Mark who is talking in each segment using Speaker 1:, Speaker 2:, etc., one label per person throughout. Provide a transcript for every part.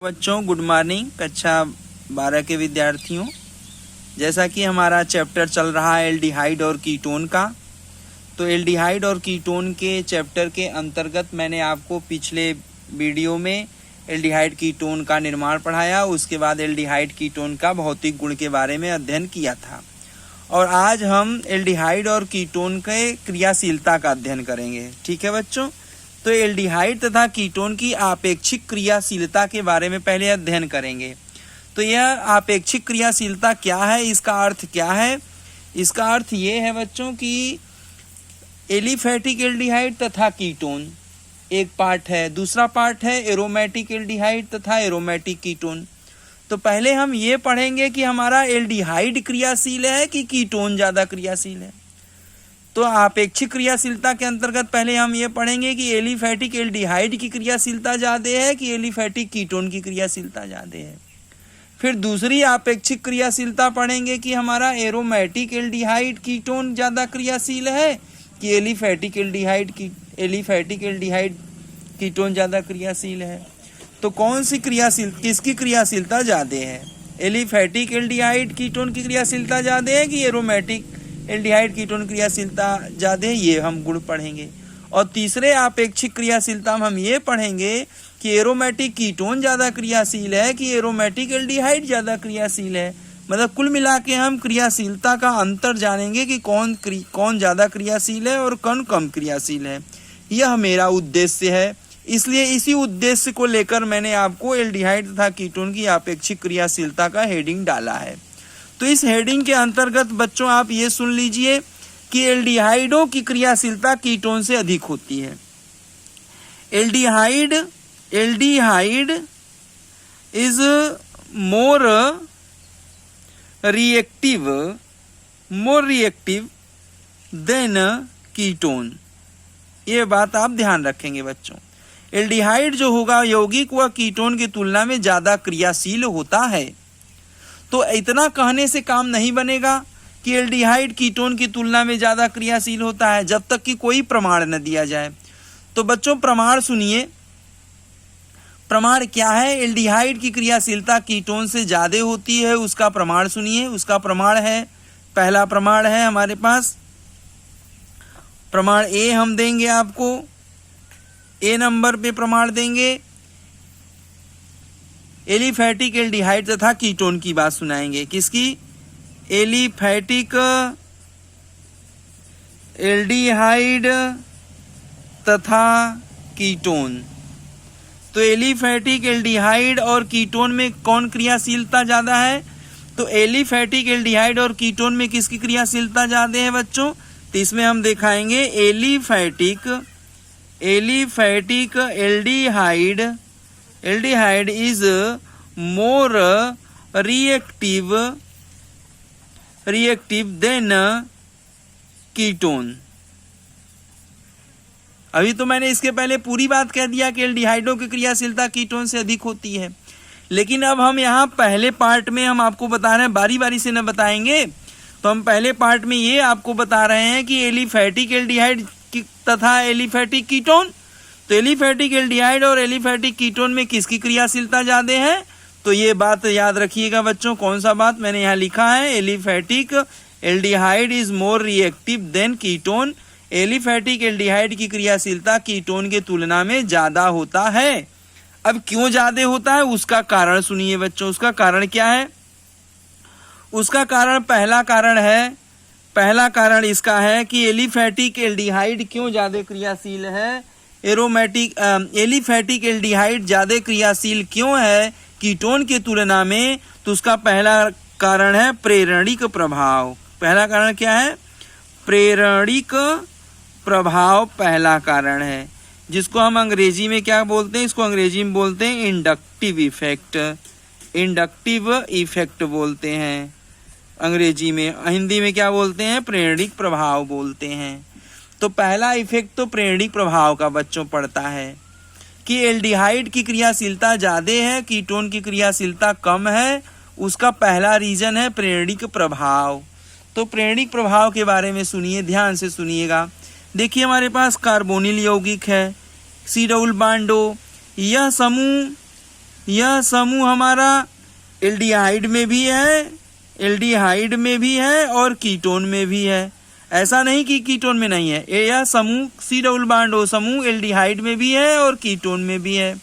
Speaker 1: बच्चों good morning. कक्षा 12 के विद्यार्थियों, जैसा कि हमारा चैप्टर चल रहा है एल्डिहाइड और कीटोन का, तो एल्डिहाइड और कीटोन के चैप्टर के अंतर्गत मैंने आपको पिछले वीडियो में एल्डिहाइड कीटोन का निर्माण पढ़ाया। उसके बाद एल्डिहाइड कीटोन का भौतिक गुण के बारे में अध्ययन किया था और आज हम एल्डिहाइड और कीटोन के क्रियाशीलता का अध्ययन करेंगे। ठीक है बच्चों, तो एल्डिहाइड तथा कीटोन की आपेक्षिक क्रियाशीलता के बारे में पहले अध्ययन करेंगे। तो यह आपेक्षिक क्रियाशीलता क्या है, इसका अर्थ क्या है? इसका अर्थ ये है बच्चों कि एलिफैटिक एल्डिहाइड तथा कीटोन एक पार्ट है, दूसरा पार्ट है एरोमेटिक एल्डिहाइड तथा एरोमेटिक कीटोन। तो पहले हम ये पढ़ेंगे कि हमारा एल्डिहाइड क्रियाशील है कि कीटोन ज़्यादा क्रियाशील है। तो आपेक्षिक क्रियाशीलता के अंतर्गत पहले हम ये पढ़ेंगे कि एलिफैटिक एल्डिहाइड की क्रियाशीलता ज़्यादा है कि एलिफैटिक कीटोन की क्रियाशीलता ज़्यादा है। फिर दूसरी आपेक्षिक क्रियाशीलता पढ़ेंगे कि हमारा एरोमेटिक एल्डिहाइड कीटोन ज़्यादा क्रियाशील है कि एलिफैटिक एल्डिहाइड कीटोन ज़्यादा क्रियाशील है। तो कौन सी किसकी क्रियाशीलता ज़्यादा है? एलिफैटिक एल्डिहाइड कीटोन की क्रियाशीलता ज़्यादा है कि एरोमेटिक एल्डिहाइड कीटोन क्रियाशीलता ज़्यादा है? ये हम गुण पढ़ेंगे। और तीसरे आपेक्षिक क्रियाशीलता में हम ये पढ़ेंगे कि एरोमेटिक कीटोन ज़्यादा क्रियाशील है कि एरोमेटिक एल्डिहाइड ज़्यादा क्रियाशील है। मतलब कुल मिला के हम क्रियाशीलता का अंतर जानेंगे कि कौन ज़्यादा क्रियाशील है और कौन कम क्रियाशील है। यह मेरा उद्देश्य है, इसलिए इसी उद्देश्य को लेकर मैंने आपको एल्डिहाइड तथा कीटोन की आपेक्षिक क्रियाशीलता का हेडिंग डाला है। तो इस हेडिंग के अंतर्गत बच्चों आप ये सुन लीजिए कि एल्डिहाइडों की क्रियाशीलता कीटोन से अधिक होती है। Aldehyde is more reactive than ketone. ये बात आप ध्यान रखेंगे बच्चों। एल्डिहाइड जो होगा यौगिक वह कीटोन की तुलना में ज़्यादा क्रियाशील होता है। तो इतना कहने से काम नहीं बनेगा कि एल्डिहाइड कीटोन की तुलना में ज़्यादा क्रियाशील होता है जब तक कि कोई प्रमाण न दिया जाए। तो बच्चों प्रमाण सुनिए। प्रमाण क्या है? एल्डिहाइड की क्रियाशीलता कीटोन से ज़्यादा होती है, उसका प्रमाण सुनिए। उसका प्रमाण है, पहला प्रमाण है हमारे पास प्रमाण ए हम देंगे आपको, ए नंबर पे प्रमाण देंगे। एलिफैटिक एल्डिहाइड तथा कीटोन की बात सुनाएंगे। किसकी? एलिफैटिक एल्डिहाइड तथा कीटोन। तो एलिफैटिक एल्डिहाइड और कीटोन में कौन क्रियाशीलता ज़्यादा है? तो एलिफैटिक एल्डिहाइड और कीटोन में किसकी क्रियाशीलता ज़्यादा है बच्चों? तो इसमें हम दिखाएंगे aliphatic aldehyde is more reactive than ketone. अभी तो मैंने इसके पहले पूरी बात कह दिया कि एल्डिहाइडों की क्रियाशीलता कीटोन से अधिक होती है, लेकिन अब हम यहाँ पहले पार्ट में हम आपको बता रहे हैं, बारी बारी से न बताएंगे। तो हम पहले पार्ट में ये आपको बता रहे हैं कि एलिफैटिक एल्डिहाइड तथा एलिफैटिक कीटोन। तो एलिफैटिक एल्डिहाइड और एलिफैटिक कीटोन में किसकी क्रियाशीलता ज़्यादा है? तो ये बात याद रखिएगा बच्चों। कौन सा बात मैंने यहाँ लिखा है? Aliphatic aldehyde is more reactive than ketone. Aliphatic aldehyde की क्रियाशीलता कीटोन के तुलना में ज़्यादा होता है। अब क्यों ज़्यादा होता है उसका कारण सुनिए बच्चों। उसका कारण क्या है? उसका कारण पहला कारण इसका है कि एलिफैटिक एल्डिहाइड क्यों ज़्यादा क्रियाशील है। एलिफैटिक एल्डिहाइड ज़्यादा क्रियाशील क्यों है कीटोन के तुलना में? तो उसका पहला कारण है प्रेरणिक प्रभाव। पहला कारण क्या है? प्रेरणिक प्रभाव पहला कारण है, जिसको हम अंग्रेजी में क्या बोलते हैं? इसको अंग्रेजी में बोलते हैं इंडक्टिव इफेक्ट बोलते हैं अंग्रेजी में। हिंदी में क्या बोलते हैं? प्रेरणिक प्रभाव बोलते हैं। तो पहला इफेक्ट तो प्रेरणिक प्रभाव का बच्चों पड़ता है कि एल्डिहाइड की क्रियाशीलता ज़्यादा है, कीटोन की क्रियाशीलता कम है। उसका पहला रीजन है प्रेरणिक प्रभाव। तो प्रेरणिक प्रभाव के बारे में सुनिए, ध्यान से सुनिएगा। देखिए हमारे पास कार्बोनिल यौगिक है, C डबल बॉन्ड O। यह समूह हमारा एल्डिहाइड में भी है, एल्डिहाइड में भी है और कीटोन में भी है। ऐसा नहीं कि कीटोन में नहीं है। यह समूह सी डबल बॉन्ड ओ समूह एल्डिहाइड में भी है और कीटोन में भी है।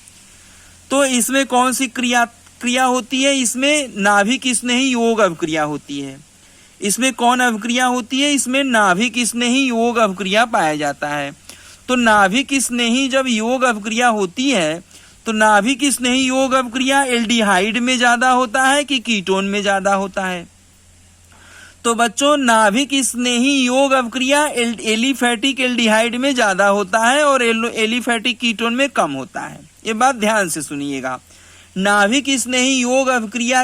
Speaker 1: तो इसमें कौन सी क्रिया होती है? इसमें नाभिक स्नेही योग अभिक्रिया होती है। इसमें कौन अभिक्रिया होती है? इसमें नाभिक स्नेही योग अभिक्रिया पाया जाता है। तो नाभिक स्नेही जब योग अभिक्रिया होती है तो नाभिक स्नेही योग अभिक्रिया एल्डिहाइड में ज्यादा होता है कि कीटोन में ज्यादा होता है? तो बच्चों नाभिक स्नेही योग अभिक्रिया एलिफैटिक एल्डिहाइड में ज्यादा होता है और एलिफैटिक कीटोन में कम होता है। ये बात ध्यान से सुनिएगा। नाभिक स्नेही योग अभिक्रिया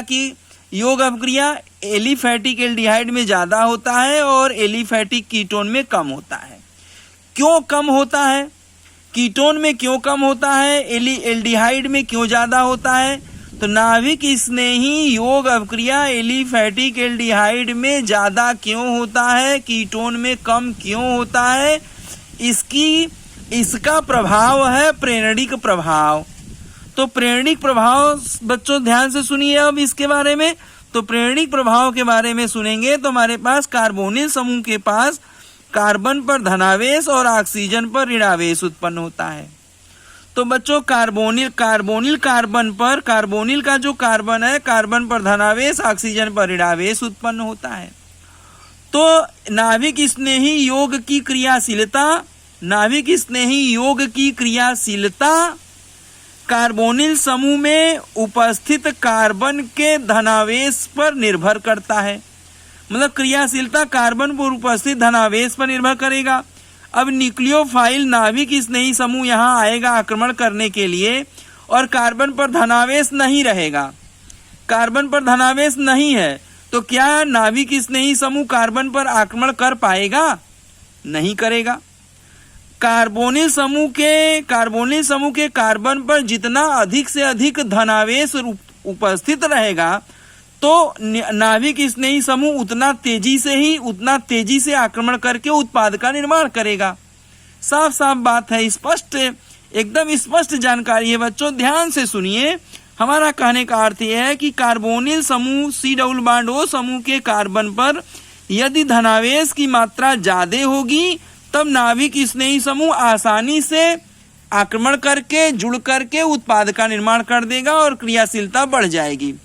Speaker 1: एलिफैटिक एल्डिहाइड में ज्यादा होता है और एलिफैटिक कीटोन में कम होता है। क्यों कम होता है? कीटोन में क्यों कम होता है? एल्डिहाइड में क्यों ज्यादा होता है? तो नाभिक स्नेही योग अभिक्रिया एलिफैटिक एल्डिहाइड में ज्यादा क्यों होता है, कीटोन में कम क्यों होता है? इसका प्रभाव है प्रेरणिक प्रभाव। तो प्रेरणिक प्रभाव बच्चों ध्यान से सुनिए अब इसके बारे में। तो प्रेरणिक प्रभाव के बारे में सुनेंगे तो हमारे पास कार्बोनिल समूह के पास कार्बन पर धनावेश और ऑक्सीजन पर ऋणावेश उत्पन्न होता है। तो बच्चों कार्बोनिल का जो कार्बन है, कार्बन पर धनावेश, ऑक्सीजन पर ऋणावेश उत्पन्न होता है। तो नाभिक स्नेही योग की क्रियाशीलता कार्बोनिल समूह में उपस्थित कार्बन के धनावेश पर निर्भर करता है। मतलब क्रियाशीलता कार्बन पर उपस्थित धनावेश पर निर्भर करेगा। अब न्यूक्लियोफाइल नाभिक स्नेही समूह यहाँ आएगा आक्रमण करने के लिए और कार्बन पर धनावेश नहीं रहेगा, कार्बन पर धनावेश नहीं है, तो क्या नाभिक स्नेही समूह कार्बन पर आक्रमण कर पाएगा? नहीं करेगा। कार्बोनिल समूह के कार्बन पर जितना अधिक से अधिक धनावेश उपस्थित रहेगा तो नाभिक स्नेही समूह उतना तेजी से आक्रमण करके उत्पाद का निर्माण करेगा। साफ साफ बात है, एकदम स्पष्ट जानकारी है बच्चों, ध्यान से सुनिए। हमारा कहने का अर्थ यह है कि कार्बोनिल समूह सी डबल बॉन्ड ओ समूह के कार्बन पर यदि धनावेश की मात्रा ज्यादा होगी तब नाभिक स्नेही समूह आसानी से आक्रमण करके जुड़ करके उत्पाद का निर्माण कर देगा और क्रियाशीलता बढ़ जाएगी।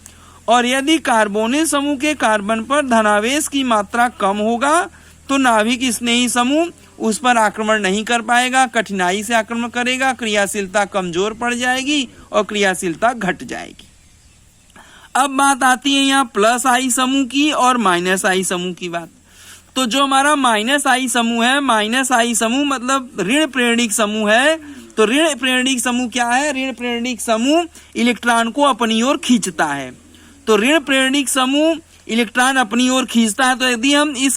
Speaker 1: और यदि कार्बोनिल समूह के कार्बन पर धनावेश की मात्रा कम होगा तो नाभिक स्नेही समूह उस पर आक्रमण नहीं कर पाएगा, कठिनाई से आक्रमण करेगा, क्रियाशीलता कमजोर पड़ जाएगी और क्रियाशीलता घट जाएगी। अब बात आती है यहाँ प्लस आई समूह की और माइनस आई समूह की बात। तो जो हमारा माइनस आई समूह है, माइनस आई समूह मतलब ऋण प्रेरणिक समूह है। तो ऋण प्रेरणिक समूह क्या है? ऋण प्रेरणिक समूह इलेक्ट्रॉन को अपनी ओर खींचता है। तो ऋण प्रेरणिक समूह इलेक्ट्रॉन अपनी ओर खींचता है। तो यदि हम इस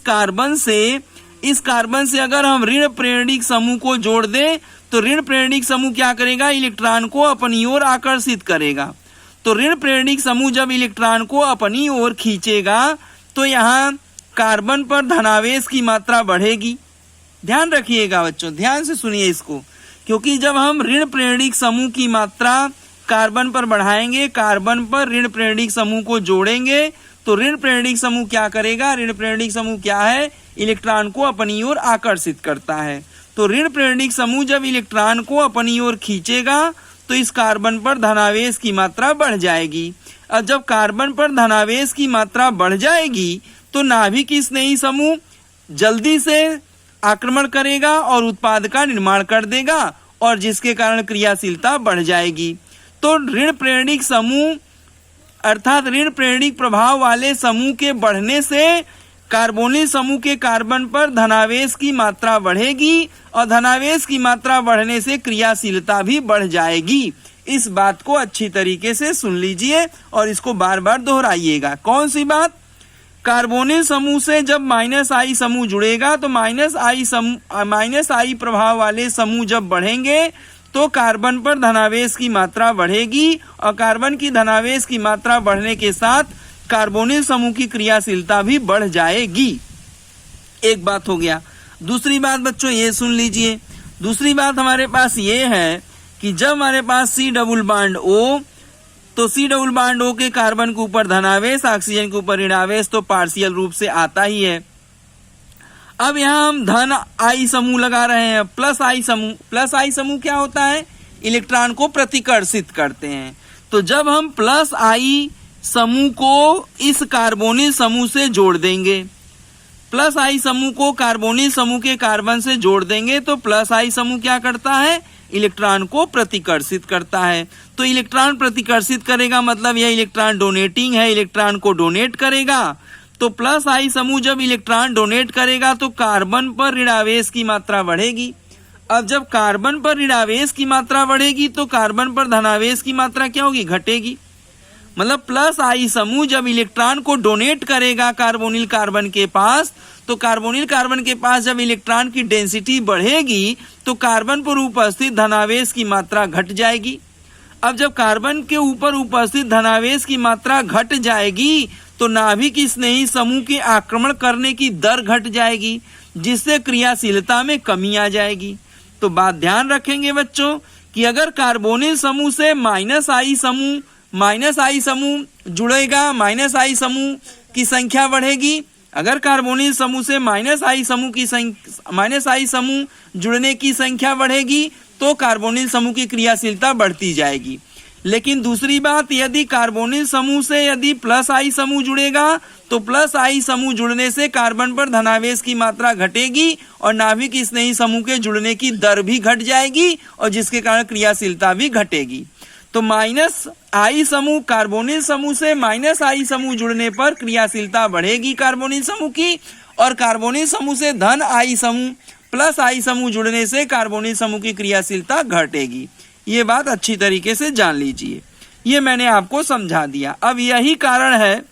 Speaker 1: कार्बन से अगर हम ऋण प्रेरणिक समूह को जोड़ दें तो ऋण प्रेरणिक समूह क्या करेगा? इलेक्ट्रॉन को अपनी ओर आकर्षित करेगा। तो ऋण प्रेरणिक समूह जब इलेक्ट्रॉन को अपनी ओर खींचेगा तो यहाँ कार्बन पर धनावेश की मात्रा बढ़ेगी। ध्यान रखिएगा बच्चों, ध्यान से सुनिए इसको, क्योंकि जब हम ऋण प्रेरणिक समूह की मात्रा कार्बन पर बढ़ाएंगे, कार्बन पर ऋण प्रेरणिक समूह को जोड़ेंगे तो ऋण प्रेरणिक समूह क्या करेगा? ऋण प्रेरणिक समूह क्या है? इलेक्ट्रॉन को अपनी ओर आकर्षित करता है। तो ऋण प्रेरणिक समूह जब इलेक्ट्रॉन को अपनी ओर खींचेगा तो इस कार्बन पर धनावेश की मात्रा बढ़ जाएगी। और जब कार्बन पर धनावेश की मात्रा बढ़ जाएगी तो नाभिक स्नेही समूह जल्दी से आक्रमण करेगा और उत्पाद का निर्माण कर देगा और जिसके कारण क्रियाशीलता बढ़ जाएगी। तो ऋण प्रेरणिक समूह अर्थात ऋण प्रेरणिक प्रभाव वाले समूह के बढ़ने से कार्बोनिल समूह के कार्बन पर धनावेश की मात्रा बढ़ेगी और धनावेश की मात्रा बढ़ने से क्रियाशीलता भी बढ़ जाएगी। इस बात को अच्छी तरीके से सुन लीजिए और इसको बार बार दोहराइएगा। कौन सी बात? कार्बोनिल समूह से जब माइनस आई समूह जुड़ेगा तो माइनस आई प्रभाव वाले समूह जब बढ़ेंगे तो कार्बन पर धनावेश की मात्रा बढ़ेगी और कार्बन की धनावेश की मात्रा बढ़ने के साथ कार्बोनिल समूह की क्रियाशीलता भी बढ़ जाएगी। एक बात हो गया। दूसरी बात बच्चों ये सुन लीजिए। दूसरी बात हमारे पास ये है कि जब हमारे पास सी डबल बॉन्ड ओ तो C डबल बॉन्ड O के कार्बन के ऊपर धनावेश, ऑक्सीजन के ऊपर ऋणावेश तो पार्शियल रूप से आता ही है। अब यहाँ हम धन I समूह लगा रहे हैं, प्लस I समूह। प्लस I समूह क्या होता है? इलेक्ट्रॉन को प्रतिकर्षित करते हैं। तो जब हम प्लस I समूह को इस कार्बोनिल समूह से जोड़ देंगे, प्लस I समूह को कार्बोनिल समूह के कार्बन से जोड़ देंगे, तो प्लस I समूह क्या करता है? इलेक्ट्रॉन को प्रतिकर्षित करता है। तो इलेक्ट्रॉन प्रतिकर्षित करेगा मतलब यह इलेक्ट्रॉन डोनेटिंग है, इलेक्ट्रॉन को डोनेट करेगा। तो प्लस I समूह जब इलेक्ट्रॉन डोनेट करेगा तो कार्बन पर ऋणावेश की मात्रा बढ़ेगी। अब जब कार्बन पर ऋणावेश की मात्रा बढ़ेगी तो कार्बन पर धनावेश की मात्रा क्या होगी? घटेगी। मतलब प्लस I समूह जब इलेक्ट्रॉन को डोनेट करेगा कार्बोनिल कार्बन के पास, तो कार्बोनिल कार्बन के पास जब इलेक्ट्रॉन की डेंसिटी बढ़ेगी तो कार्बन पर उपस्थित धनावेश की मात्रा घट जाएगी। अब जब कार्बन के ऊपर उपस्थित धनावेश की मात्रा घट जाएगी तो नाभिक स्नेही समूह के आक्रमण करने की दर घट जाएगी, जिससे क्रियाशीलता में कमी आ जाएगी। तो बात ध्यान रखेंगे बच्चों कि अगर कार्बोनिल समूह से माइनस I समूह जुड़ेगा, माइनस I समूह की संख्या बढ़ेगी। अगर कार्बोनिल समूह से माइनस I समूह जुड़ने की संख्या बढ़ेगी तो कार्बोनिल समूह की क्रियाशीलता बढ़ती जाएगी। लेकिन दूसरी बात, यदि कार्बोनिल समूह से यदि प्लस I समूह जुड़ेगा तो प्लस I समूह जुड़ने से कार्बन पर धनावेश की मात्रा घटेगी और नाभिक स्नेही समूह के जुड़ने की दर भी घट जाएगी और जिसके कारण क्रियाशीलता भी घटेगी। तो माइनस I समूह कार्बोनिल समूह से माइनस I समूह जुड़ने पर क्रियाशीलता बढ़ेगी कार्बोनिल समूह की, और कार्बोनिल समूह से धन I समूह प्लस I समूह जुड़ने से कार्बोनिल समूह की क्रियाशीलता घटेगी। ये बात अच्छी तरीके से जान लीजिए, ये मैंने आपको समझा दिया। अब यही कारण है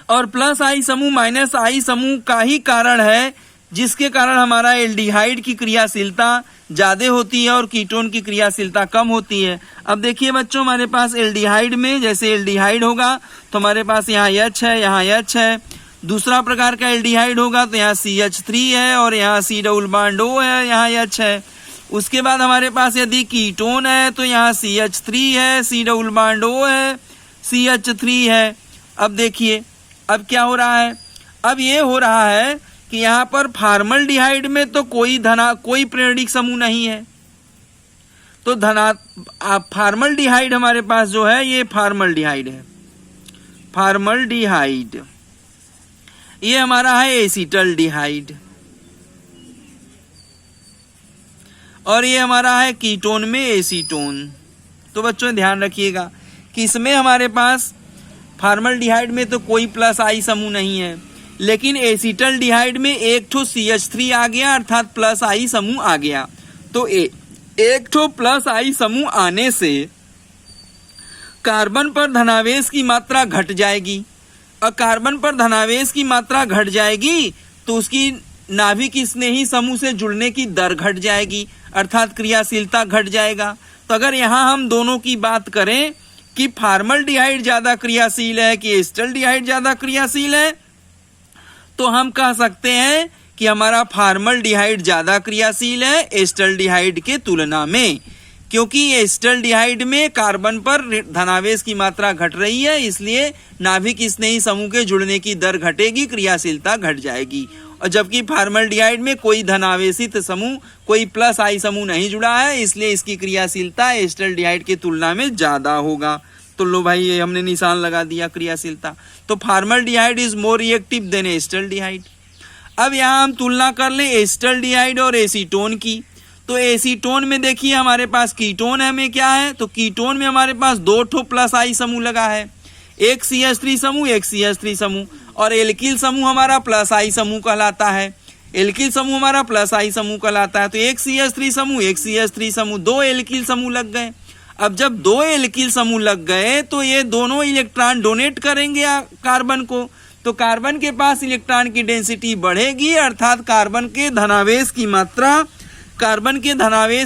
Speaker 1: और प्लस I समूह माइनस I समूह का ही कारण है जिसके कारण हमारा एल्डिहाइड की क्रियाशीलता ज्यादा होती है और कीटोन की क्रियाशीलता कम होती है। अब देखिए बच्चों, हमारे पास एल्डिहाइड में जैसे एल्डिहाइड होगा तो हमारे पास यहाँ H है, यहाँ H है। दूसरा प्रकार का एल्डिहाइड होगा तो यहाँ CH3 है और यहाँ C डबल बॉन्ड O है, यहाँ H है। उसके बाद हमारे पास यदि कीटोन है तो यहाँ CH3 है, C डबल बॉन्ड O है, CH3 है। अब देखिए अब क्या हो रहा है, अब ये हो रहा है कि यहाँ पर फॉर्मल्डिहाइड में तो कोई प्रेरणिक समूह नहीं है, तो फॉर्मल्डिहाइड हमारे पास जो है ये फॉर्मल्डिहाइड है। फॉर्मल्डिहाइड ये हमारा है एसिटल्डिहाइड और ये हमारा है कीटोन में एसीटोन। तो बच्चों ध्यान रखिएगा कि इसमें हमारे पास फॉर्मल्डिहाइड में तो कोई प्लस I समूह नहीं है, लेकिन एसिटल्डिहाइड में एक ठो CH3 आ गया अर्थात प्लस I समूह आ गया। तो एक ठो प्लस I समूह आने से कार्बन पर धनावेश की मात्रा घट जाएगी और कार्बन पर धनावेश की मात्रा घट जाएगी तो उसकी नाभिक स्नेही समूह से जुड़ने की दर घट जाएगी अर्थात क्रियाशीलता घट जाएगा। तो अगर यहाँ हम दोनों की बात करें कि फॉर्मल्डिहाइड ज्यादा क्रियाशील है कि एसिटल्डिहाइड ज्यादा क्रियाशील है, तो हम कह सकते हैं कि हमारा फॉर्मल्डिहाइड ज्यादा क्रियाशील है एसिटल्डिहाइड के तुलना में, क्योंकि एसिटल्डिहाइड में कार्बन पर धनावेश की मात्रा घट रही है, इसलिए नाभिक स्नेही समूह के जुड़ने की दर घटेगी, क्रियाशीलता घट जाएगी। और जबकि फॉर्मल्डिहाइड में कोई धनावेशित समूह, कोई प्लस I समूह नहीं जुड़ा है, इसलिए इसकी क्रियाशीलता एसिटल्डिहाइड के तुलना में ज्यादा होगा। तो लो भाई ये हमने निशान लगा दिया क्रियाशीलता। तो formaldehyde is more reactive than acetaldehyde. अब यहाँ हम तुलना कर लें एसिटल्डिहाइड और एसीटोन की। तो एसीटोन में देखिए हमारे पास कीटोन है में क्या है, तो कीटोन में हमारे पास दो ठो प्लस I समूह लगा है, एक CH3 समूह एक CH3 समूह, और एल्किल समूह हमारा प्लस I समूह कहलाता है। एल्किल समूह हमारा प्लस I समूह कहलाता है। तो एक CH3 समूह एक CH3 समूह, दो एल्किल समूह लग गए। अब जब दो एल्किल समूह लग गए तो ये दोनों इलेक्ट्रॉन डोनेट करेंगे कार्बन को, तो कार्बन के पास इलेक्ट्रॉन की डेंसिटी बढ़ेगी अर्थात कार्बन के धनावेश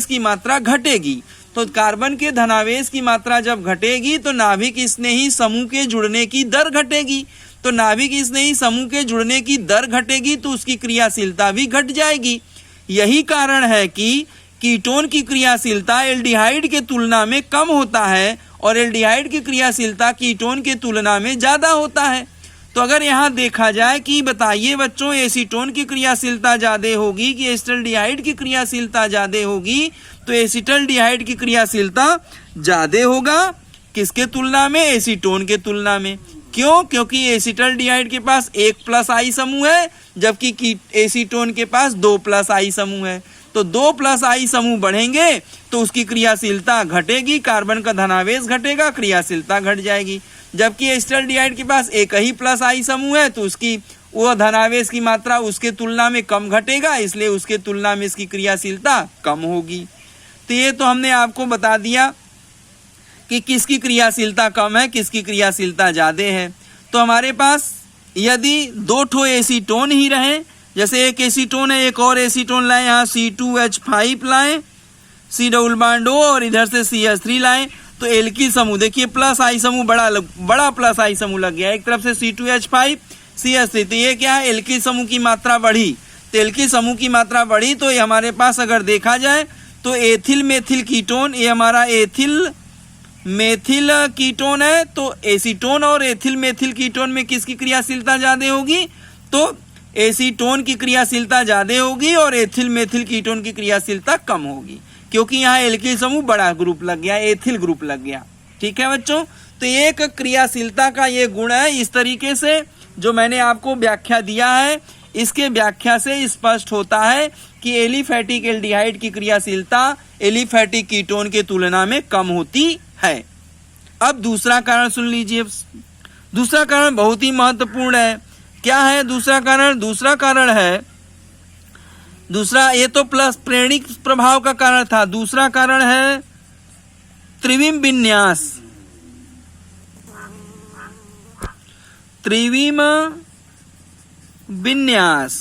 Speaker 1: की मात्रा घटेगी। तो कार्बन के धनावेश की मात्रा जब घटेगी तो नाभिक स्नेही समूह के जुड़ने की दर घटेगी। तो नाभिक स्नेही समूह के जुड़ने की दर घटेगी तो उसकी क्रियाशीलता भी घट जाएगी। यही कारण है कि कीटोन की क्रियाशीलता एल्डिहाइड के तुलना में कम होता है और एल्डिहाइड की क्रियाशीलता कीटोन की तुलना में ज़्यादा होता है। तो अगर यहाँ देखा जाए कि बताइए बच्चों एसीटोन की क्रियाशीलता ज़्यादा होगी कि एसिटल्डिहाइड की क्रियाशीलता ज़्यादा होगी, तो एसिटल्डिहाइड की क्रियाशीलता ज़्यादा होगा किसके तुलना में? एसीटोन के तुलना में। क्यों? क्योंकि एसिटल्डिहाइड के पास 1+I समूह है जबकि एसीटोन के पास 2+I समूह है। तो 2+I समूह बढ़ेंगे तो उसकी क्रियाशीलता घटेगी, कार्बन का धनावेश घटेगा, क्रियाशीलता घट जाएगी। जबकि एसिटल्डिहाइड के पास एक ही +I समूह है तो उसकी वो धनावेश की मात्रा उसके तुलना में कम घटेगा, इसलिए उसके तुलना में इसकी क्रियाशीलता कम होगी। तो ये तो हमने आपको बता दिया कि किसकी क्रियाशीलता कम है, किसकी क्रियाशीलता ज़्यादा है। तो हमारे पास यदि 2 ठो एसीटोन ही रहे, जैसे एक एसीटोन है, एक और एसीटोन लाएं, यहाँ C2H5 लाएं, C डबल बॉन्ड O और इधर से CH3 लाएं, तो एल्किल समूह देखिए +I समूह बड़ा +I समूह लग गया, एक तरफ से C2H5 CH3, तो ये क्या है? एल्किल समूह की मात्रा बढ़ी। तो एल्किल समूह की मात्रा बढ़ी तो ये हमारे पास अगर देखा जाए तो एथिल मेथिल कीटोन, ये हमारा एथिल मेथिल कीटोन है। तो एसीटोन और एथिल मेथिल कीटोन में किसकी क्रियाशीलता ज़्यादा होगी? तो एसीटोन की क्रियाशीलता ज़्यादा होगी और एथिल मेथिल कीटोन की क्रियाशीलता कम होगी, क्योंकि यहाँ एल्किल समूह बड़ा ग्रुप लग गया, एथिल ग्रुप लग गया। ठीक है बच्चों, तो एक क्रियाशीलता का ये गुण है। इस तरीके से जो मैंने आपको व्याख्या दिया है, इसके व्याख्या से स्पष्ट होता है कि एलिफैटिक एल्डिहाइड की क्रियाशीलता एलिफैटिक कीटोन के तुलना में कम होती है। अब दूसरा कारण सुन लीजिए। दूसरा कारण बहुत ही महत्वपूर्ण है। क्या है दूसरा कारण? दूसरा कारण है, दूसरा ये तो प्लस प्रेरणिक प्रभाव का कारण था, दूसरा कारण है त्रिविम विन्यास। त्रिविम विन्यास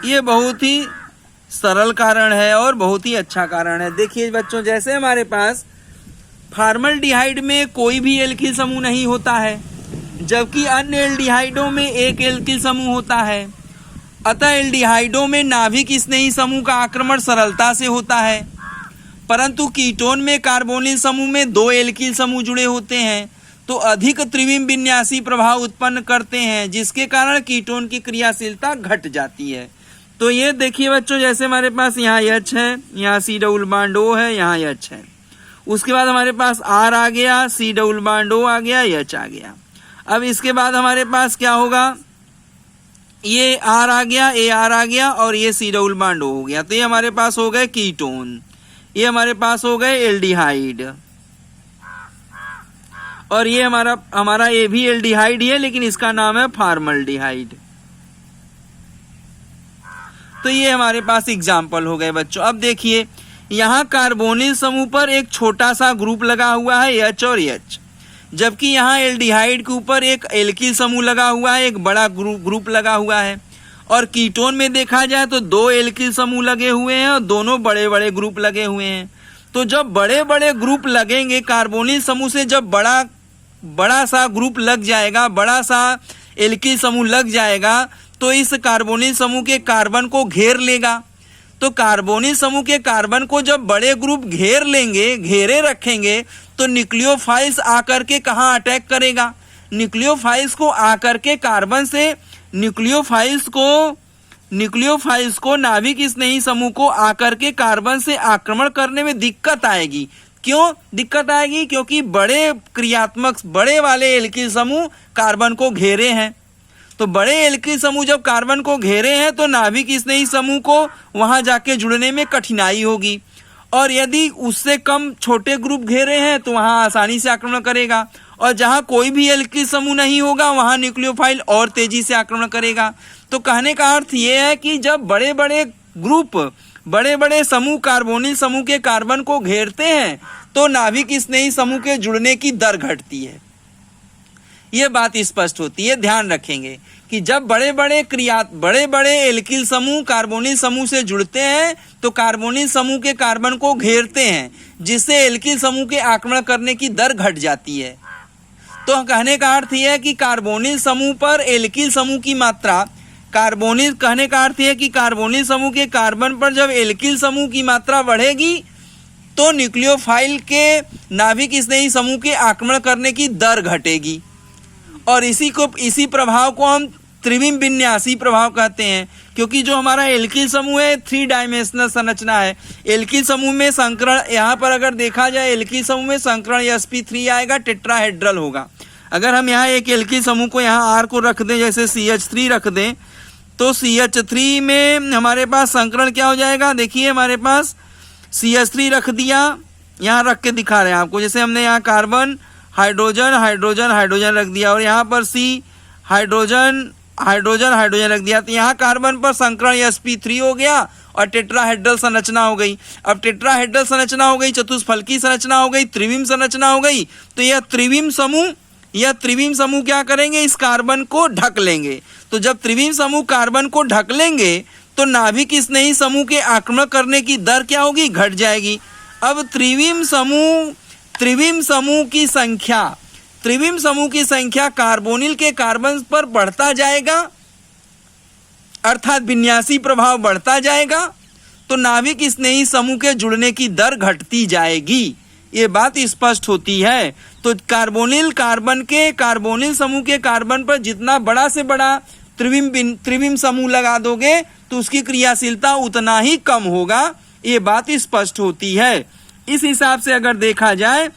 Speaker 1: ये बहुत ही सरल कारण है और बहुत ही अच्छा कारण है। देखिए बच्चों, जैसे हमारे पास फॉर्मल्डिहाइड में कोई भी एल्किल समूह नहीं होता है, जबकि अन्य एल्डिहाइडों में एक एल्किल समूह होता है। अतः एल्डिहाइडों में नाभिक स्नेही समूह का आक्रमण सरलता से होता है, परंतु कीटोन में कार्बोनिल समूह में 2 एल्किल समूह जुड़े होते हैं तो अधिक त्रिविम विन्यासी प्रभाव उत्पन्न करते हैं, जिसके कारण कीटोन की क्रियाशीलता घट जाती है। तो ये देखिए बच्चों, जैसे हमारे पास यहाँ H है, यहाँ C डबल बॉन्ड O है, यहाँ H है, उसके बाद हमारे पास R आ गया, C डबल बॉन्ड O आ गया, H आ गया। अब इसके बाद हमारे पास क्या होगा? ये R आ गया, AR आ गया और ये C डबल बॉन्ड O हो गया। तो ये हमारे पास हो गए कीटोन, ये हमारे पास हो गए एल्डिहाइड, और ये हमारा ये भी एल्डिहाइड ही है लेकिन इसका नाम है फॉर्मल्डिहाइड। तो ये हमारे पास एग्जाम्पल हो गए बच्चों। अब देखिए यहाँ कार्बोनिल समूह पर एक छोटा सा ग्रुप लगा हुआ है H और H, जबकि यहाँ एल्डिहाइड के ऊपर एक एल्किल समूह लगा हुआ है, एक बड़ा ग्रुप लगा हुआ है। और कीटोन में देखा जाए तो 2 एल्किल समूह लगे हुए हैं और दोनों बड़े बड़े ग्रुप लगे हुए हैं। तो जब बड़े बड़े ग्रुप लगेंगे, कार्बोनिल समूह से जब बड़ा सा ग्रुप लग जाएगा, बड़ा सा एल्किल समूह लग जाएगा, तो इस कार्बोनिल समूह के कार्बन को घेर लेगा। तो कार्बोनिल समूह के कार्बन को जब बड़े ग्रुप घेर लेंगे, घेरे रखेंगे, तो न्यूक्लियोफाइल्स आकर के कहाँ अटैक करेगा? न्यूक्लियोफाइल्स को आकर के कार्बन से न्यूक्लियोफाइल्स को नाभिक स्नेही समूह को आकर के कार्बन से आक्रमण करने में दिक्कत आएगी। क्यों दिक्कत आएगी? क्योंकि बड़े वाले एल्किल समूह कार्बन को घेरे हैं। तो बड़े एल्किल समूह जब कार्बन को घेरे हैं तो नाभिक स्नेही समूह को वहां जाके जुड़ने में कठिनाई होगी, और यदि उससे कम छोटे ग्रुप घेरे हैं तो वहां आसानी से आक्रमण करेगा, और जहां कोई भी एल्किल समूह नहीं होगा वहां न्यूक्लियोफाइल और तेजी से आक्रमण करेगा। तो कहने का अर्थ ये है कि जब बड़े बड़े ग्रुप, बड़े बड़े समूह कार्बोनिल समूह के कार्बन को घेरते हैं तो नाभिक स्नेही समूह के जुड़ने की दर घटती है। ये बात स्पष्ट होती है। ध्यान रखेंगे कि जब बड़े बड़े एल्किल समूह कार्बोनिल समूह से जुड़ते हैं तो कार्बोनिल समूह के कार्बन को घेरते हैं, जिससे एल्किल समूह के आक्रमण करने की दर घट जाती है। तो कहने का अर्थ यह है कि कार्बोनिल समूह पर एल्किल समूह की मात्रा, कहने का अर्थ यह है कि कार्बोनिल समूह के कार्बन पर जब एल्किल समूह की मात्रा बढ़ेगी तो न्यूक्लियोफाइल के नाभिक स्नेही समूह के आक्रमण करने की दर घटेगी। और इसी प्रभाव को हम त्रिविम विन्यासी प्रभाव कहते हैं, क्योंकि जो हमारा एल्किल समूह है 3 डायमेंशनल संरचना है। एल्किल समूह में संकरण, यहाँ पर अगर देखा जाए एल्किल समूह में संकरण sp3 आएगा, टेट्राहेड्रल होगा। अगर हम यहाँ एक एल्किल समूह को यहाँ R को रख दें, जैसे CH3 रख दें, तो CH3 में हमारे पास संकरण क्या हो जाएगा, देखिए हमारे पास CH3 रख दिया, यहाँ रख के दिखा रहे हैं आपको, जैसे हमने यहाँ कार्बन हाइड्रोजन हाइड्रोजन हाइड्रोजन रख दिया और यहाँ पर C हाइड्रोजन हाइड्रोजन हाइड्रोजन रख दिया, तो यहाँ कार्बन पर संकरण sp3 हो गया और टेट्राहेड्रल संरचना हो गई। अब टेट्राहेड्रल संरचना हो गई, चतुष्फलकी संरचना हो गई, त्रिविम संरचना हो गई, तो यह त्रिविम समूह क्या करेंगे, इस कार्बन को ढक लेंगे। तो जब त्रिविम समूह कार्बन को ढक लेंगे तो नाभिक स्नेही समूह के आक्रमण करने की दर क्या होगी, घट जाएगी। अब त्रिविम समूह की संख्या कार्बोनिल के कार्बन पर बढ़ता जाएगा, अर्थात विन्यासी प्रभाव बढ़ता जाएगा, तो नाभिक स्नेही समूह के जुड़ने की दर घटती जाएगी। ये बात स्पष्ट होती है। तो कार्बोनिल समूह के कार्बन पर जितना बड़ा से बड़ा त्रिविम समूह लगा दोगे तो उसकी क्रियाशीलता उतना ही कम होगा, ये बात स्पष्ट होती है। इस हिसाब से अगर देखा जाए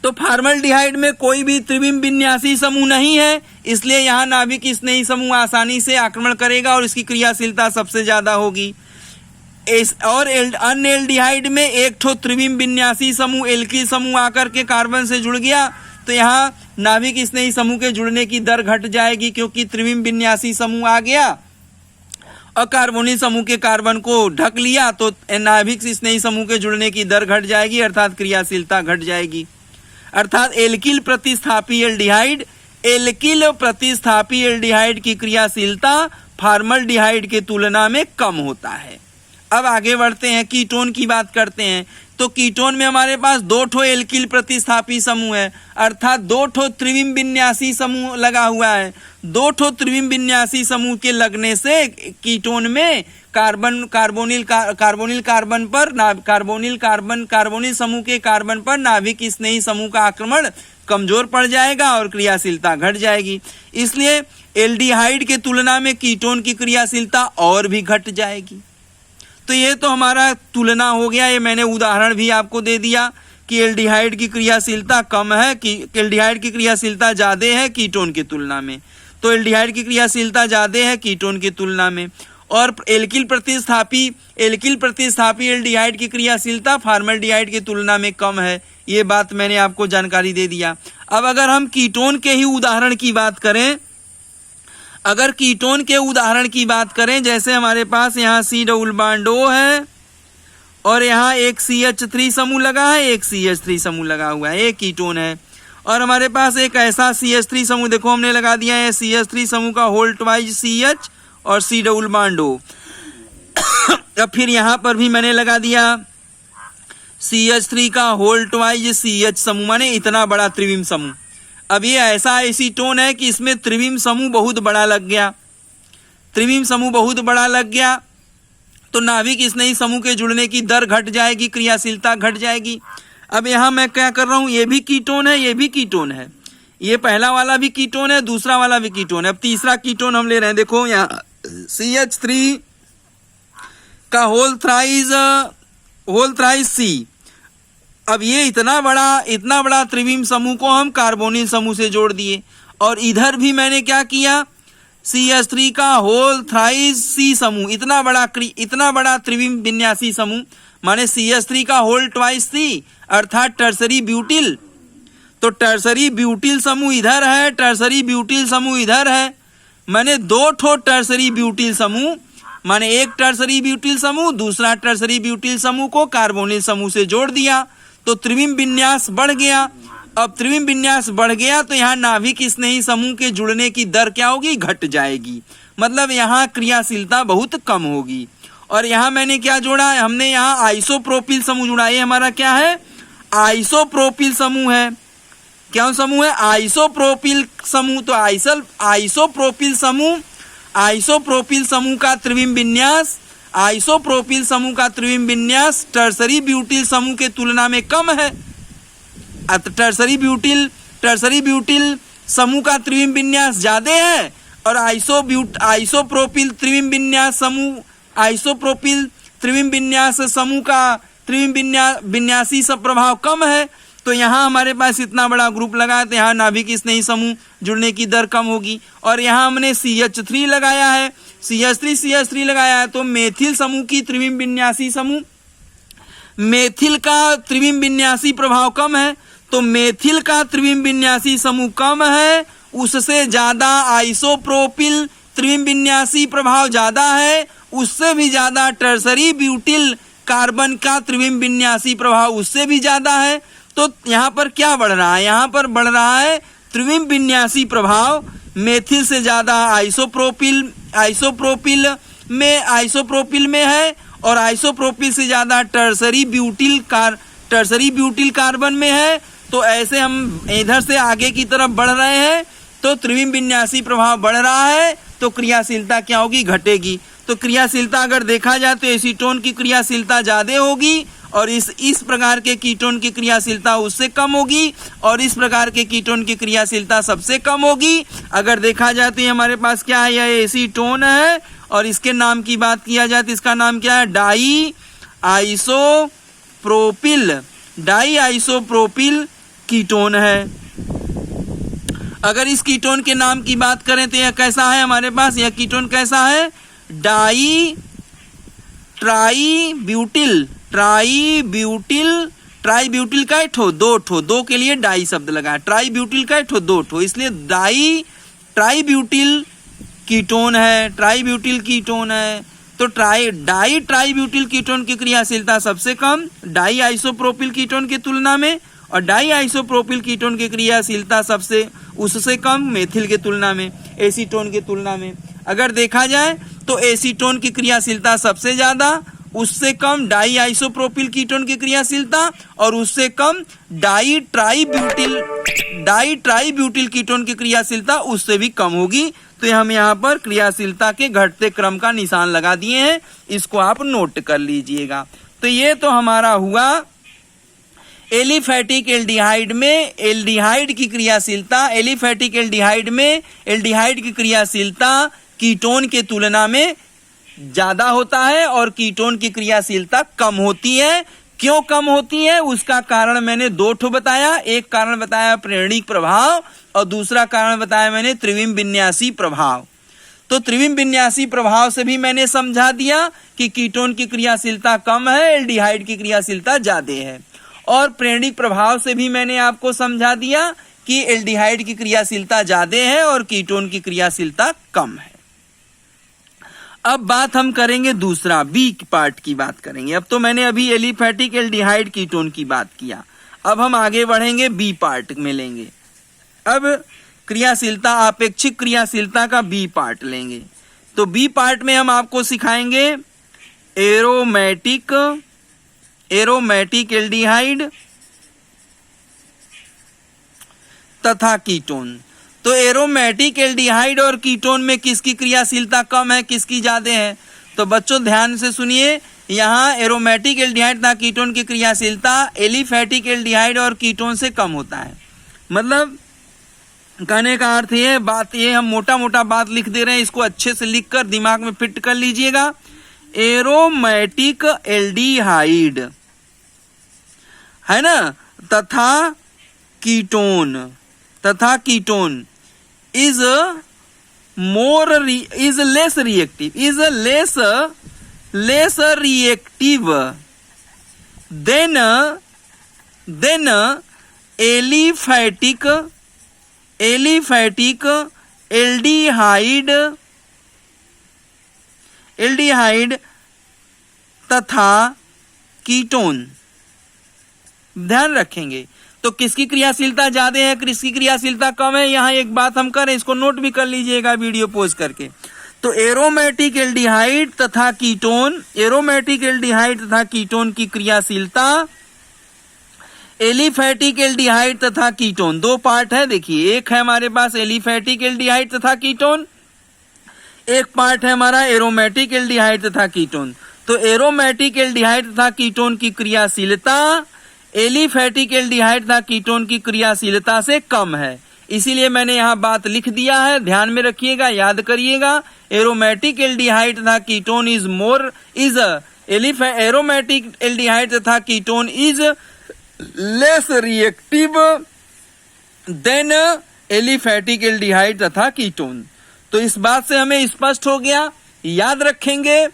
Speaker 1: तो फॉर्मल्डिहाइड में कोई भी त्रिविम विन्यासी समूह नहीं है, इसलिए यहाँ नाभिक स्नेही समूह आसानी से आक्रमण करेगा और इसकी क्रियाशीलता सबसे ज्यादा होगी। और अन्य एल्डिहाइड में एक ठो त्रिविम विन्यासी समूह एल्किल समूह आकर के कार्बन से जुड़ गया, तो यहाँ नाभिक स्नेही समूह के जुड़ने की दर घट जाएगी, क्योंकि त्रिविम विन्यासी समूह आ गया और कार्बोनिल समूह के कार्बन को ढक लिया, तो नाभिक स्नेही समूह के जुड़ने की दर घट जाएगी, अर्थात क्रियाशीलता घट जाएगी। अर्थात एल्किल प्रतिस्थापी एल्डिहाइड की क्रियाशीलता फॉर्मल्डिहाइड के तुलना में कम होता है। अब आगे बढ़ते हैं, कीटोन की बात करते हैं। तो कीटोन में हमारे पास 2 ठो एल्किल प्रतिस्थापी समूह है, अर्थात 2 ठो त्रिविम विन्यासी समूह लगा हुआ है। 2 ठो त्रिविम विन्यासी समूह के लगने से कीटोन में कार्बोनिल समूह के कार्बन पर नाभिक स्नेही समूह का आक्रमण कमजोर पड़ जाएगा और क्रियाशीलता घट जाएगी। इसलिए एल्डिहाइड के तुलना में कीटोन की क्रियाशीलता और भी घट जाएगी। तो ये तो हमारा तुलना हो गया, ये मैंने उदाहरण भी आपको दे दिया कि एल्डिहाइड की क्रियाशीलता कम है, कि एल्डिहाइड की क्रियाशीलता ज्यादा है कीटोन की तुलना में। तो एल्डिहाइड की क्रियाशीलता ज्यादा है कीटोन की तुलना में, और एल्किल प्रतिस्थापी एल्डिहाइड की क्रियाशीलता फॉर्मल्डिहाइड की तुलना में कम है। ये बात मैंने आपको जानकारी दे दिया। अब अगर हम कीटोन के ही उदाहरण की बात करें, जैसे हमारे पास यहाँ C डबल बॉन्ड O है और यहाँ एक CH3 समूह लगा है, एक CH3 समूह लगा हुआ है, एक कीटोन है। और हमारे पास एक ऐसा CH3 समूह देखो हमने लगा दिया है, CH3 समूह का होल ट्वाइज CH और C डबल बॉन्ड O। अब फिर यहाँ पर भी मैंने लगा दिया CH3 का होल ट्वाइज CH समूह, माने इतना बड़ा त्रिविम समूह। अब ये ऐसा एसीटोन है कि इसमें त्रिविम समूह बहुत बड़ा लग गया, तो नाभिक स्नेही समूह के जुड़ने की दर घट जाएगी, क्रियाशीलता घट जाएगी। अब यहाँ मैं क्या कर रहा हूँ, ये भी कीटोन है, ये भी कीटोन है, ये पहला वाला भी कीटोन है, दूसरा वाला भी कीटोन है। अब तीसरा कीटोन हम ले रहे हैं, देखो यहाँ CH3 का होल थ्राइज C। अब ये इतना बड़ा त्रिविम समूह को हम कार्बोनिल समूह से जोड़ दिए, और इधर भी मैंने क्या किया, CH3 का होल थ्राइज C समूह, इतना बड़ा त्रिविम विन्यासी समूह, माने CH3 का होल ट्वाइस C, अर्थात टर्सरी ब्यूटिल। तो टर्सरी ब्यूटिल समूह इधर है, टर्सरी ब्यूटिल समूह इधर है, मैंने 2 ठो टर्सरी ब्यूटिल समूह, माने एक टर्सरी ब्यूटिल समूह दूसरा टर्सरी ब्यूटिल समूह को कार्बोनिल समूह से जोड़ दिया, तो त्रिविम विन्यास बढ़ गया। अब त्रिविम विन्यास बढ़ गया तो यहाँ नाभिक स्नेही समूह के जुड़ने की दर क्या होगी, घट जाएगी, मतलब यहाँ क्रियाशीलता बहुत कम होगी। और यहाँ मैंने क्या जोड़ा, हमने यहाँ आइसोप्रोपिल समूह जोड़ा। ये हमारा क्या है, आइसोप्रोपिल समूह है। क्या समूह है, आइसोप्रोपिल समूह। तो आइसोप्रोपिल समूह का त्रिविम विन्यास आइसोप्रोपिल समूह का त्रिविम विन्यास टर्सरी ब्यूटिल समूह के तुलना में कम है। टर्सरी ब्यूटिल समूह का त्रिविम विन्यास ज्यादा है और आइसोप्रोपिल त्रिविम विन्यास समूह का त्रिविम विन्यासी सब प्रभाव कम है। तो यहाँ हमारे पास इतना बड़ा ग्रुप लगा है तो यहाँ नाभिक स्नेही समूह जुड़ने की दर कम होगी। और यहाँ हमने CH3 लगाया है, CH3 लगाया है तो मेथिल समूह की त्रिविम विन्यासी समूह, मेथिल का त्रिविम विन्यासी प्रभाव कम है। तो मेथिल का त्रिविम विन्यासी समूह कम है, उससे ज्यादा आइसोप्रोपिल त्रिविम विन्यासी प्रभाव ज्यादा है, उससे भी ज्यादा टर्सरी ब्यूटिल कार्बन का त्रिविम विन्यासी प्रभाव उससे भी ज्यादा है। तो यहाँ पर क्या बढ़ रहा है? यहाँ पर बढ़ रहा है त्रिविम विन्यासी प्रभाव मेथिल से ज्यादा आइसोप्रोपिल में है और आइसोप्रोपिल से ज्यादा टर्सरी ब्यूटिल कार्बन में है। तो ऐसे हम इधर से आगे की तरफ बढ़ रहे हैं तो त्रिविम विन्यासी प्रभाव बढ़ रहा है तो क्रियाशीलता क्या होगी? घटेगी। तो क्रियाशीलता अगर देखा जाए तो एसीटोन की क्रियाशीलता ज्यादा होगी और इस प्रकार के कीटोन की क्रियाशीलता उससे कम होगी और इस प्रकार के कीटोन की क्रियाशीलता सबसे कम होगी। अगर देखा जाए तो ये हमारे पास क्या है? यह एसीटोन है और इसके नाम की बात किया जाए तो इसका नाम क्या है? डाई आइसोप्रोपिल कीटोन है। अगर इस कीटोन के नाम की बात करें तो यह कैसा है हमारे पास? यह कीटोन कैसा है? ट्राईब्यूटिल का दो के लिए डाई शब्द लगा, ट्राईब्यूटिल का दो ठो, इसलिए ट्राईब्यूटिल कीटोन है। तो ट्राईब्यूटिल कीटोन की क्रियाशीलता सबसे कम डाई आइसोप्रोपिल कीटोन की तुलना में और डाई आइसोप्रोपिल कीटोन की क्रियाशीलता उससे कम मेथिल के तुलना में, एसीटोन के तुलना में। अगर देखा जाए तो एसीटोन की क्रियाशीलता सबसे ज्यादा, उससे कम डाई आइसोप्रोपिल कीटोन की क्रियाशीलता और उससे कम डाई ट्राईब्यूटिल कीटोन की क्रियाशीलता उससे भी कम होगी। तो हम यहाँ पर क्रियाशीलता के घटते क्रम का निशान लगा दिए हैं, इसको आप नोट कर लीजिएगा। तो ये तो हमारा हुआ एलिफैटिक एल्डिहाइड में एल्डिहाइड की क्रियाशीलता। एलिफैटिक एल्डिहाइड में एल्डिहाइड की क्रियाशीलता कीटोन के तुलना में ज्यादा होता है और कीटोन की क्रियाशीलता कम होती है। क्यों कम होती है उसका कारण मैंने दो ठो बताया। एक कारण बताया प्रेरणिक प्रभाव और दूसरा कारण बताया मैंने त्रिविम विन्यासी प्रभाव। तो त्रिविम विन्यासी प्रभाव से भी मैंने समझा दिया कि कीटोन की क्रियाशीलता कम है, एल्डिहाइड की क्रियाशीलता ज्यादा है। और प्रेरणिक प्रभाव से भी मैंने आपको समझा दिया कि एल्डिहाइड की क्रियाशीलता ज्यादा है और कीटोन की क्रियाशीलता कम है। अब बात हम करेंगे दूसरा बी पार्ट की बात करेंगे। अब तो मैंने अभी एलिफैटिक एल्डिहाइड कीटोन की बात किया, अब हम आगे बढ़ेंगे बी पार्ट में लेंगे। अब क्रियाशीलता आपेक्षिक क्रियाशीलता का बी पार्ट लेंगे। तो बी पार्ट में हम आपको सिखाएंगे एरोमेटिक एल्डिहाइड तथा कीटोन। तो एरोमेटिक एल्डिहाइड और कीटोन में किसकी क्रियाशीलता कम है, किसकी ज्यादा है? तो बच्चों ध्यान से सुनिए, यहाँ एरोमेटिक एल्डिहाइड तथा कीटोन की क्रियाशीलता एलिफैटिक एल्डिहाइड और कीटोन से कम होता है। मतलब कहने का अर्थ ये बात, ये हम मोटा मोटा बात लिख दे रहे हैं, इसको अच्छे से लिखकर दिमाग में फिट कर लीजिएगा। एरोमेटिक एल्डिहाइड है ना तथा ketone is less reactive than aliphatic aldehyde तथा कीटोन। ध्यान रखेंगे तो किसकी क्रियाशीलता ज्यादा है, किसकी क्रियाशीलता कम है, यहाँ एक बात हम करें, इसको नोट भी कर लीजिएगा वीडियो पॉज करके। तो एरोमेटिक एल्डिहाइड तथा कीटोन की क्रियाशीलता एलिफैटिक एल्डिहाइड तथा कीटोन, दो पार्ट है देखिए, एक है हमारे पास एलिफैटिक एल्डिहाइड तथा कीटोन, एक पार्ट है हमारा एरोमेटिक एल्डिहाइड तथा कीटोन। तो एरोमेटिक एल्डिहाइड तथा कीटोन की क्रियाशीलता एलिफैटिक एल्डिहाइड तथा कीटोन की क्रियाशीलता से कम है। इसीलिए मैंने यहाँ बात लिख दिया है, ध्यान में रखिएगा, याद करिएगा। एरोमेटिक एल्डिहाइड तथा कीटोन एरोमेटिक एल्डिहाइड तथा ketone is less reactive than aliphatic aldehyde तथा कीटोन। तो इस बात से हमें स्पष्ट हो गया, याद रखेंगे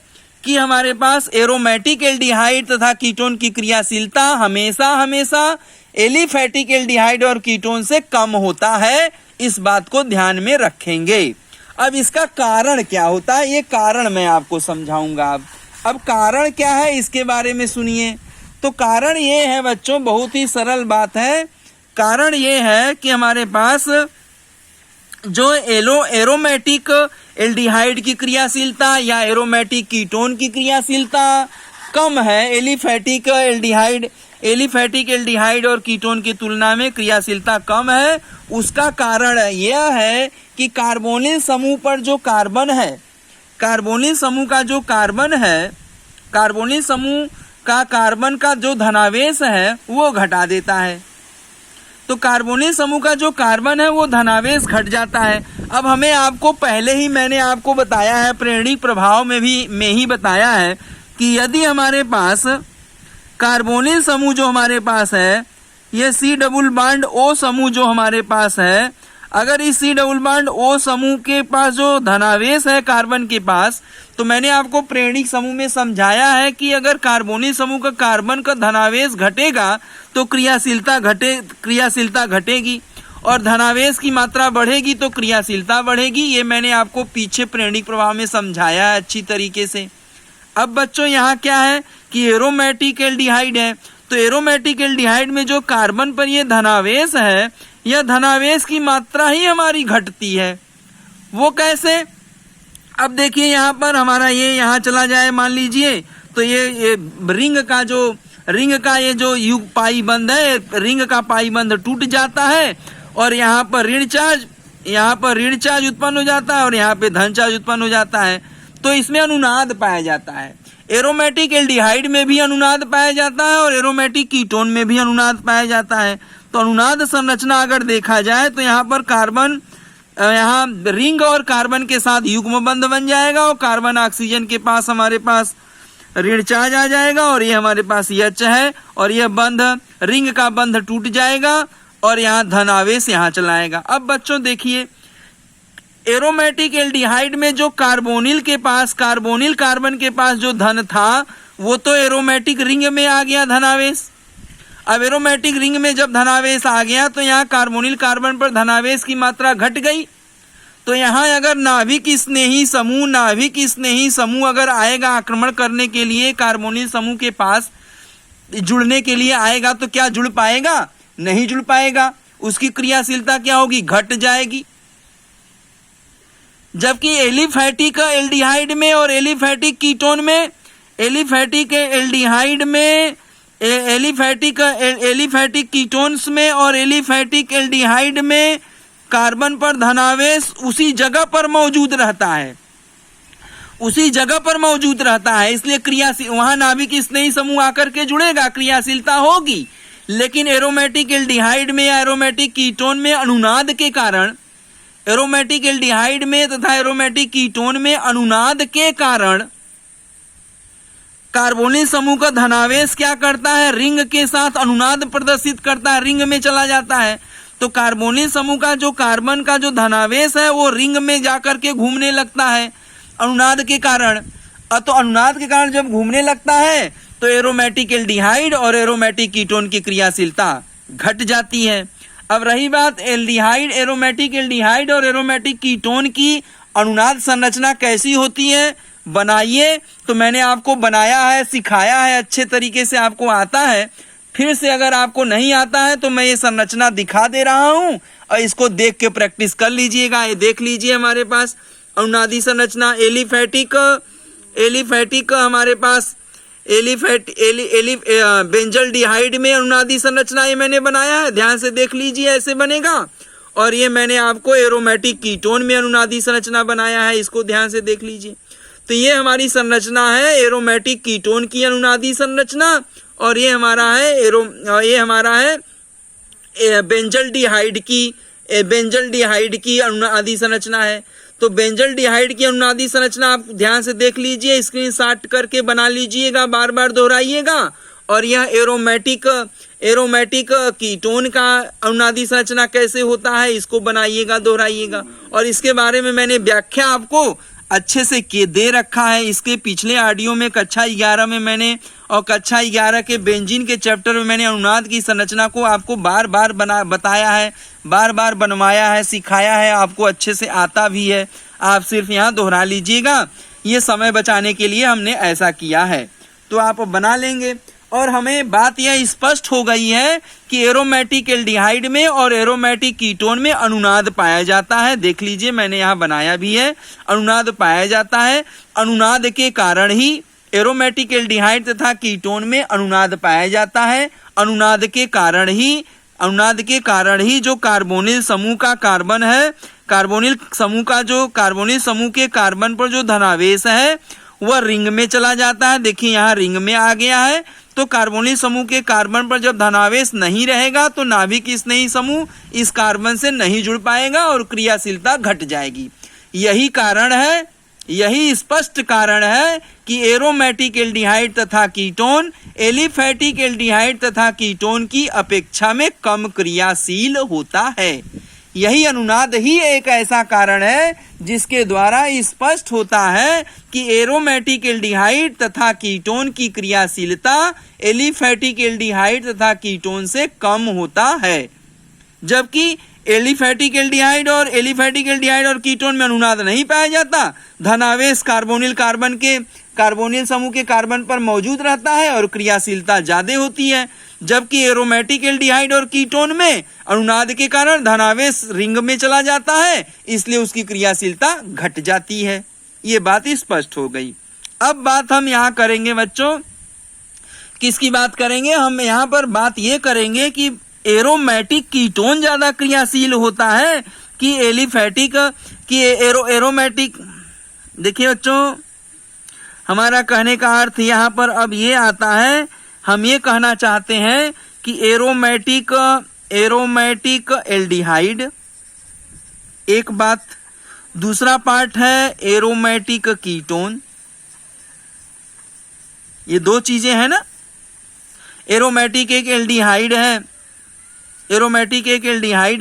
Speaker 1: कि हमारे पास एरोमेटिक एल्डिहाइड तथा कीटोन की क्रियाशीलता हमेशा हमेशा एलिफैटिक एल्डिहाइड और कीटोन से कम होता है। इस बात को ध्यान में रखेंगे। अब इसका कारण क्या होता है, ये कारण मैं आपको समझाऊंगा। अब कारण क्या है इसके बारे में सुनिए। तो कारण ये है बच्चों, बहुत ही सरल बात है। कारण ये है कि हमारे पास जो एरोमेटिक एल्डिहाइड की क्रियाशीलता या एरोमेटिक कीटोन की क्रियाशीलता कम है एलिफैटिक एल्डिहाइड और कीटोन की तुलना में क्रियाशीलता कम है। उसका कारण यह है कि कार्बोनिल समूह पर जो कार्बन है, कार्बोनिल समूह का जो कार्बन है, कार्बोनिल समूह का कार्बन का जो धनावेश है वो घटा देता है। तो कार्बोनिल समूह का जो कार्बन है वो धनावेश घट जाता है। अब हमें आपको पहले ही मैंने आपको बताया है, प्रेरणिक प्रभाव में ही बताया है कि यदि हमारे पास कार्बोनिल समूह जो हमारे पास है, ये C डबल बॉन्ड O समूह जो हमारे पास है, अगर इस C डबल बॉन्ड O समूह के पास जो धनावेश है कार्बन के पास, तो मैंने आपको प्रेरणिक समूह में समझाया है कि अगर कार्बोनिल समूह का कार्बन का धनावेश घटेगा तो क्रियाशीलता घटेगी और धनावेश की मात्रा बढ़ेगी तो क्रियाशीलता बढ़ेगी। ये मैंने आपको पीछे प्रेरणिक प्रभाव में समझाया है अच्छी तरीके से। अब बच्चों यहाँ क्या है कि एरोमेटिक एल्डिहाइड है, तो एरोमेटिक एल्डिहाइड में जो कार्बन पर ये धनावेश है, यह धनावेश की मात्रा ही हमारी घटती है। वो कैसे? अब देखिए यहाँ पर हमारा ये यहाँ चला जाए मान लीजिए, तो ये रिंग का ये जो युग पाई बंध है, रिंग का पाई बंध टूट जाता है और यहाँ पर ऋण चार्ज उत्पन्न हो जाता है और यहाँ पे धन चार्ज उत्पन्न हो जाता है। तो इसमें अनुनाद पाया जाता है। एरोमेटिक एल्डिहाइड में भी अनुनाद पाया जाता है और एरोमेटिक कीटोन में भी अनुनाद पाया जाता है। तो अनुनाद संरचना अगर देखा जाए तो यहाँ पर कार्बन, यहाँ रिंग और कार्बन के साथ युग्म बंध बन जाएगा और कार्बन ऑक्सीजन के पास हमारे पास ऋण चार्ज आ जाएगा और ये हमारे पास H है और यह बंध, रिंग का बंध टूट जाएगा और यहाँ धनावेश यहाँ चलाएगा। अब बच्चों देखिए, एरोमेटिक एल्डिहाइड में जो कार्बोनिल कार्बन के पास जो धन था वो तो एरोमेटिक रिंग में आ गया धनावेश। अब एरोमेटिक रिंग में जब धनावेश आ गया तो यहाँ कार्बोनिल कार्बन पर धनावेश की मात्रा घट गई। तो यहाँ अगर नाभिक स्नेही समूह अगर आएगा आक्रमण करने के लिए, कार्बोनिल समूह के पास जुड़ने के लिए आएगा, तो क्या जुड़ पाएगा? नहीं जुड़ पाएगा। उसकी क्रियाशीलता क्या होगी? घट जाएगी। जबकि एलिफैटिक एल्डिहाइड में और एलिफैटिक कीटोन में, एलिफैटिक कीटोन्स में और एलिफैटिक एल्डिहाइड में कार्बन पर धनावेश उसी जगह पर मौजूद रहता है, इसलिए क्रियाशील वहां नाभिक स्नेही समूह आकर के जुड़ेगा, क्रियाशीलता होगी। लेकिन एरोमेटिक एल्डिहाइड में या एरोमेटिक कीटोन में अनुनाद के कारण, एरोमेटिक एल्डिहाइड में तथा एरोमेटिक कीटोन में अनुनाद के कारण कार्बोनिल समूह का धनावेश क्या करता है? रिंग के साथ अनुनाद प्रदर्शित करता है, रिंग में चला जाता है। तो कार्बोनिल समूह का जो कार्बन का जो धनावेश है वो रिंग में जाकर के घूमने लगता है अनुनाद के कारण। तो अनुनाद के कारण जब घूमने लगता है तो एरोमेटिक एल्डिहाइड और एरोमेटिक कीटोन की क्रियाशीलता घट जाती है। अब रही बात एरोमेटिक एल्डिहाइड और एरोमेटिक कीटोन की अनुनाद संरचना कैसी होती है, बनाइए। तो मैंने आपको बनाया है, सिखाया है, अच्छे तरीके से आपको आता है। फिर से अगर आपको नहीं आता है तो मैं ये संरचना दिखा दे रहा हूं और इसको देख के प्रैक्टिस कर लीजिएगा। ये देख लीजिए, हमारे पास अनुनादी संरचना एलिफैटिक हमारे पास बेंजल डिहाइड में अनुनादी संरचना ये मैंने बनाया है, ध्यान से देख लीजिए, ऐसे बनेगा। और ये मैंने आपको एरोमेटिक कीटोन में अनुनादी संरचना बनाया है, इसको ध्यान से देख लीजिए। तो ये हमारी संरचना है एरोमेटिक कीटोन की अनुनादी संरचना, और ये हमारा है बेंजल्डिहाइड की अनुनादी संरचना है। तो बेंजल्डिहाइड की अनुनादी संरचना आप ध्यान से देख लीजिए, स्क्रीनशॉट करके बना लीजिएगा, बार बार दोहराइएगा। और यह एरोमेटिक कीटोन का अनुनादी संरचना कैसे होता है, इसको बनाइएगा, दोहराइएगा। और इसके बारे में मैंने व्याख्या आपको अच्छे से दे रखा है। इसके पिछले ऑडियो में कक्षा 11 में मैंने, और कक्षा 11 के बेंजीन के चैप्टर में मैंने अनुनाद की संरचना को आपको बार बार बताया है, बार बार बनवाया है, सिखाया है, आपको अच्छे से आता भी है। आप सिर्फ यहाँ दोहरा लीजिएगा, ये समय बचाने के लिए हमने ऐसा किया है। तो आप बना लेंगे। और हमें बात यह स्पष्ट हो गई है कि एरोमेटिक एल्डिहाइड में और एरोमेटिक कीटोन में अनुनाद पाया जाता है। देख लीजिए, मैंने यहाँ बनाया भी है, अनुनाद पाया जाता है। अनुनाद के कारण ही एरोमेटिक एल्डिहाइड तथा कीटोन में अनुनाद पाया जाता है। अनुनाद के कारण ही जो कार्बोनिल समूह का कार्बन है, कार्बोनिल समूह के कार्बन पर जो धनावेश है वह रिंग में चला जाता है। देखिए यहाँ रिंग में आ गया है। तो कार्बोनिल समूह के कार्बन पर जब धनावेश नहीं रहेगा तो नाभिक स्नेही समूह इस कार्बन से नहीं जुड़ पाएगा और क्रियाशीलता घट जाएगी। यही स्पष्ट कारण है कि एरोमेटिक एल्डिहाइड तथा कीटोन एलिफैटिक एल्डिहाइड तथा कीटोन की अपेक्षा में कम क्रियाशील होता है। यही अनुनाद ही एक ऐसा कारण है जिसके द्वारा स्पष्ट होता है कि एरोमेटिक एल्डिहाइड तथा कीटोन की क्रियाशीलता एलिफैटिक एल्डिहाइड तथा कीटोन से कम होता है। जबकि एलिफैटिक एल्डिहाइड और कीटोन में अनुनाद नहीं पाया जाता। धनावेश कार्बोनिल समूह के कार्बन पर मौजूद रहता है और क्रियाशीलता ज्यादा होती है। जबकि एरोमेटिक एल्डिहाइड और कीटोन में अनुनाद के कारण धनावेश रिंग में चला जाता है, इसलिए उसकी क्रियाशीलता घट जाती है। ये बात स्पष्ट हो गई। अब बात हम यहाँ करेंगे बच्चों, किसकी बात करेंगे? हम यहाँ पर बात ये करेंगे कि एरोमेटिक कीटोन ज्यादा क्रियाशील होता है कि एरोमेटिक। देखिए बच्चों, हमारा कहने का अर्थ यहाँ पर अब ये आता है, हम ये कहना चाहते हैं कि एरोमेटिक एल्डिहाइड एक बात, दूसरा पार्ट है एरोमेटिक कीटोन। ये दो चीजें हैं ना। एरोमेटिक एक एल्डिहाइड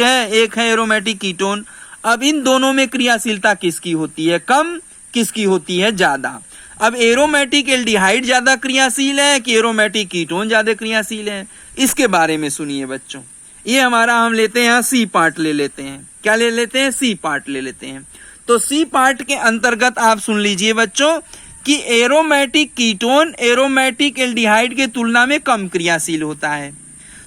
Speaker 1: है, एक है एरोमेटिक कीटोन। अब इन दोनों में क्रियाशीलता किसकी होती है कम, किसकी होती है ज्यादा? अब एरोमेटिक एल्डिहाइड ज्यादा क्रियाशील है कि एरोमेटिक कीटोन ज्यादा क्रियाशील है? इसके बारे में सुनिए बच्चों। ये हमारा हम लेते हैं सी पार्ट ले लेते हैं। क्या ले लेते हैं? सी पार्ट ले लेते हैं। तो सी पार्ट के अंतर्गत आप सुन लीजिए बच्चों कि एरोमेटिक कीटोन एरोमेटिक एल्डिहाइड के तुलना में कम क्रियाशील होता है।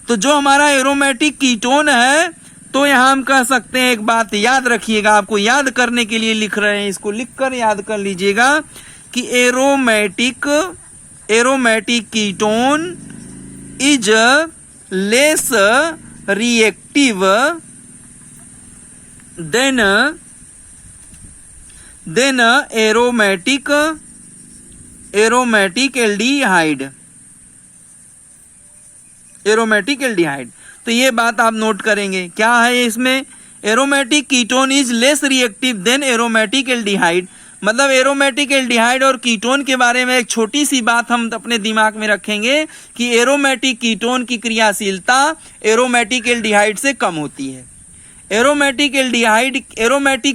Speaker 1: तो जो हमारा एरोमेटिक कीटोन है, तो यहां हम कह सकते हैं, एक बात याद रखिएगा, आपको याद करने के लिए लिख रहे हैं, इसको लिखकर याद कर लीजिएगा कि aromatic ketone is less reactive than aromatic aldehyde. तो ये बात आप नोट करेंगे। क्या है इसमें? Aromatic ketone is less reactive than aromatic aldehyde. मतलब एरोमेटिक एल्डिहाइड और कीटोन के बारे में एक छोटी सी बात हम अपने दिमाग में रखेंगे कि एरोमेटिक कीटोन की क्रियाशीलता एरोमेटिक एल्डिहाइड से कम होती है। एरोमेटिक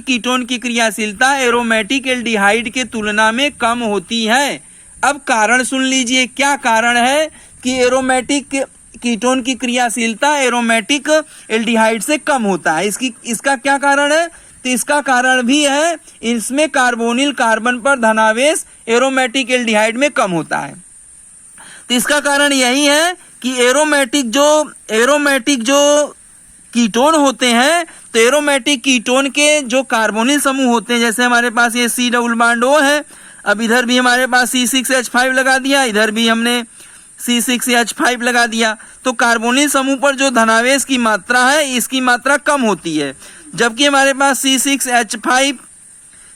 Speaker 1: कीटोन की क्रियाशीलता एरोमेटिक एल्डिहाइड के तुलना में कम होती है। अब कारण सुन लीजिए, क्या कारण है कि एरोमेटिक कीटोन की क्रियाशीलता एरोमेटिक एल्डिहाइड से कम होता है? इसका क्या कारण है? तो इसका कारण भी है, इसमें कार्बोनिल कार्बन पर धनावेश एरोमेटिक एल्डिहाइड में कम होता है। तो इसका कारण यही है कि एरोमेटिक जो कीटोन होते हैं, तो एरोमेटिक कीटोन के जो कार्बोनिल समूह होते हैं, जैसे हमारे पास ये C डबल बॉन्ड O है, अब इधर भी हमारे पास C6H5 लगा दिया, इधर भी हमने C6H5 लगा दिया, तो कार्बोनिल समूह पर जो धनावेश की मात्रा है इसकी मात्रा कम होती है, जबकि हमारे पास C6H5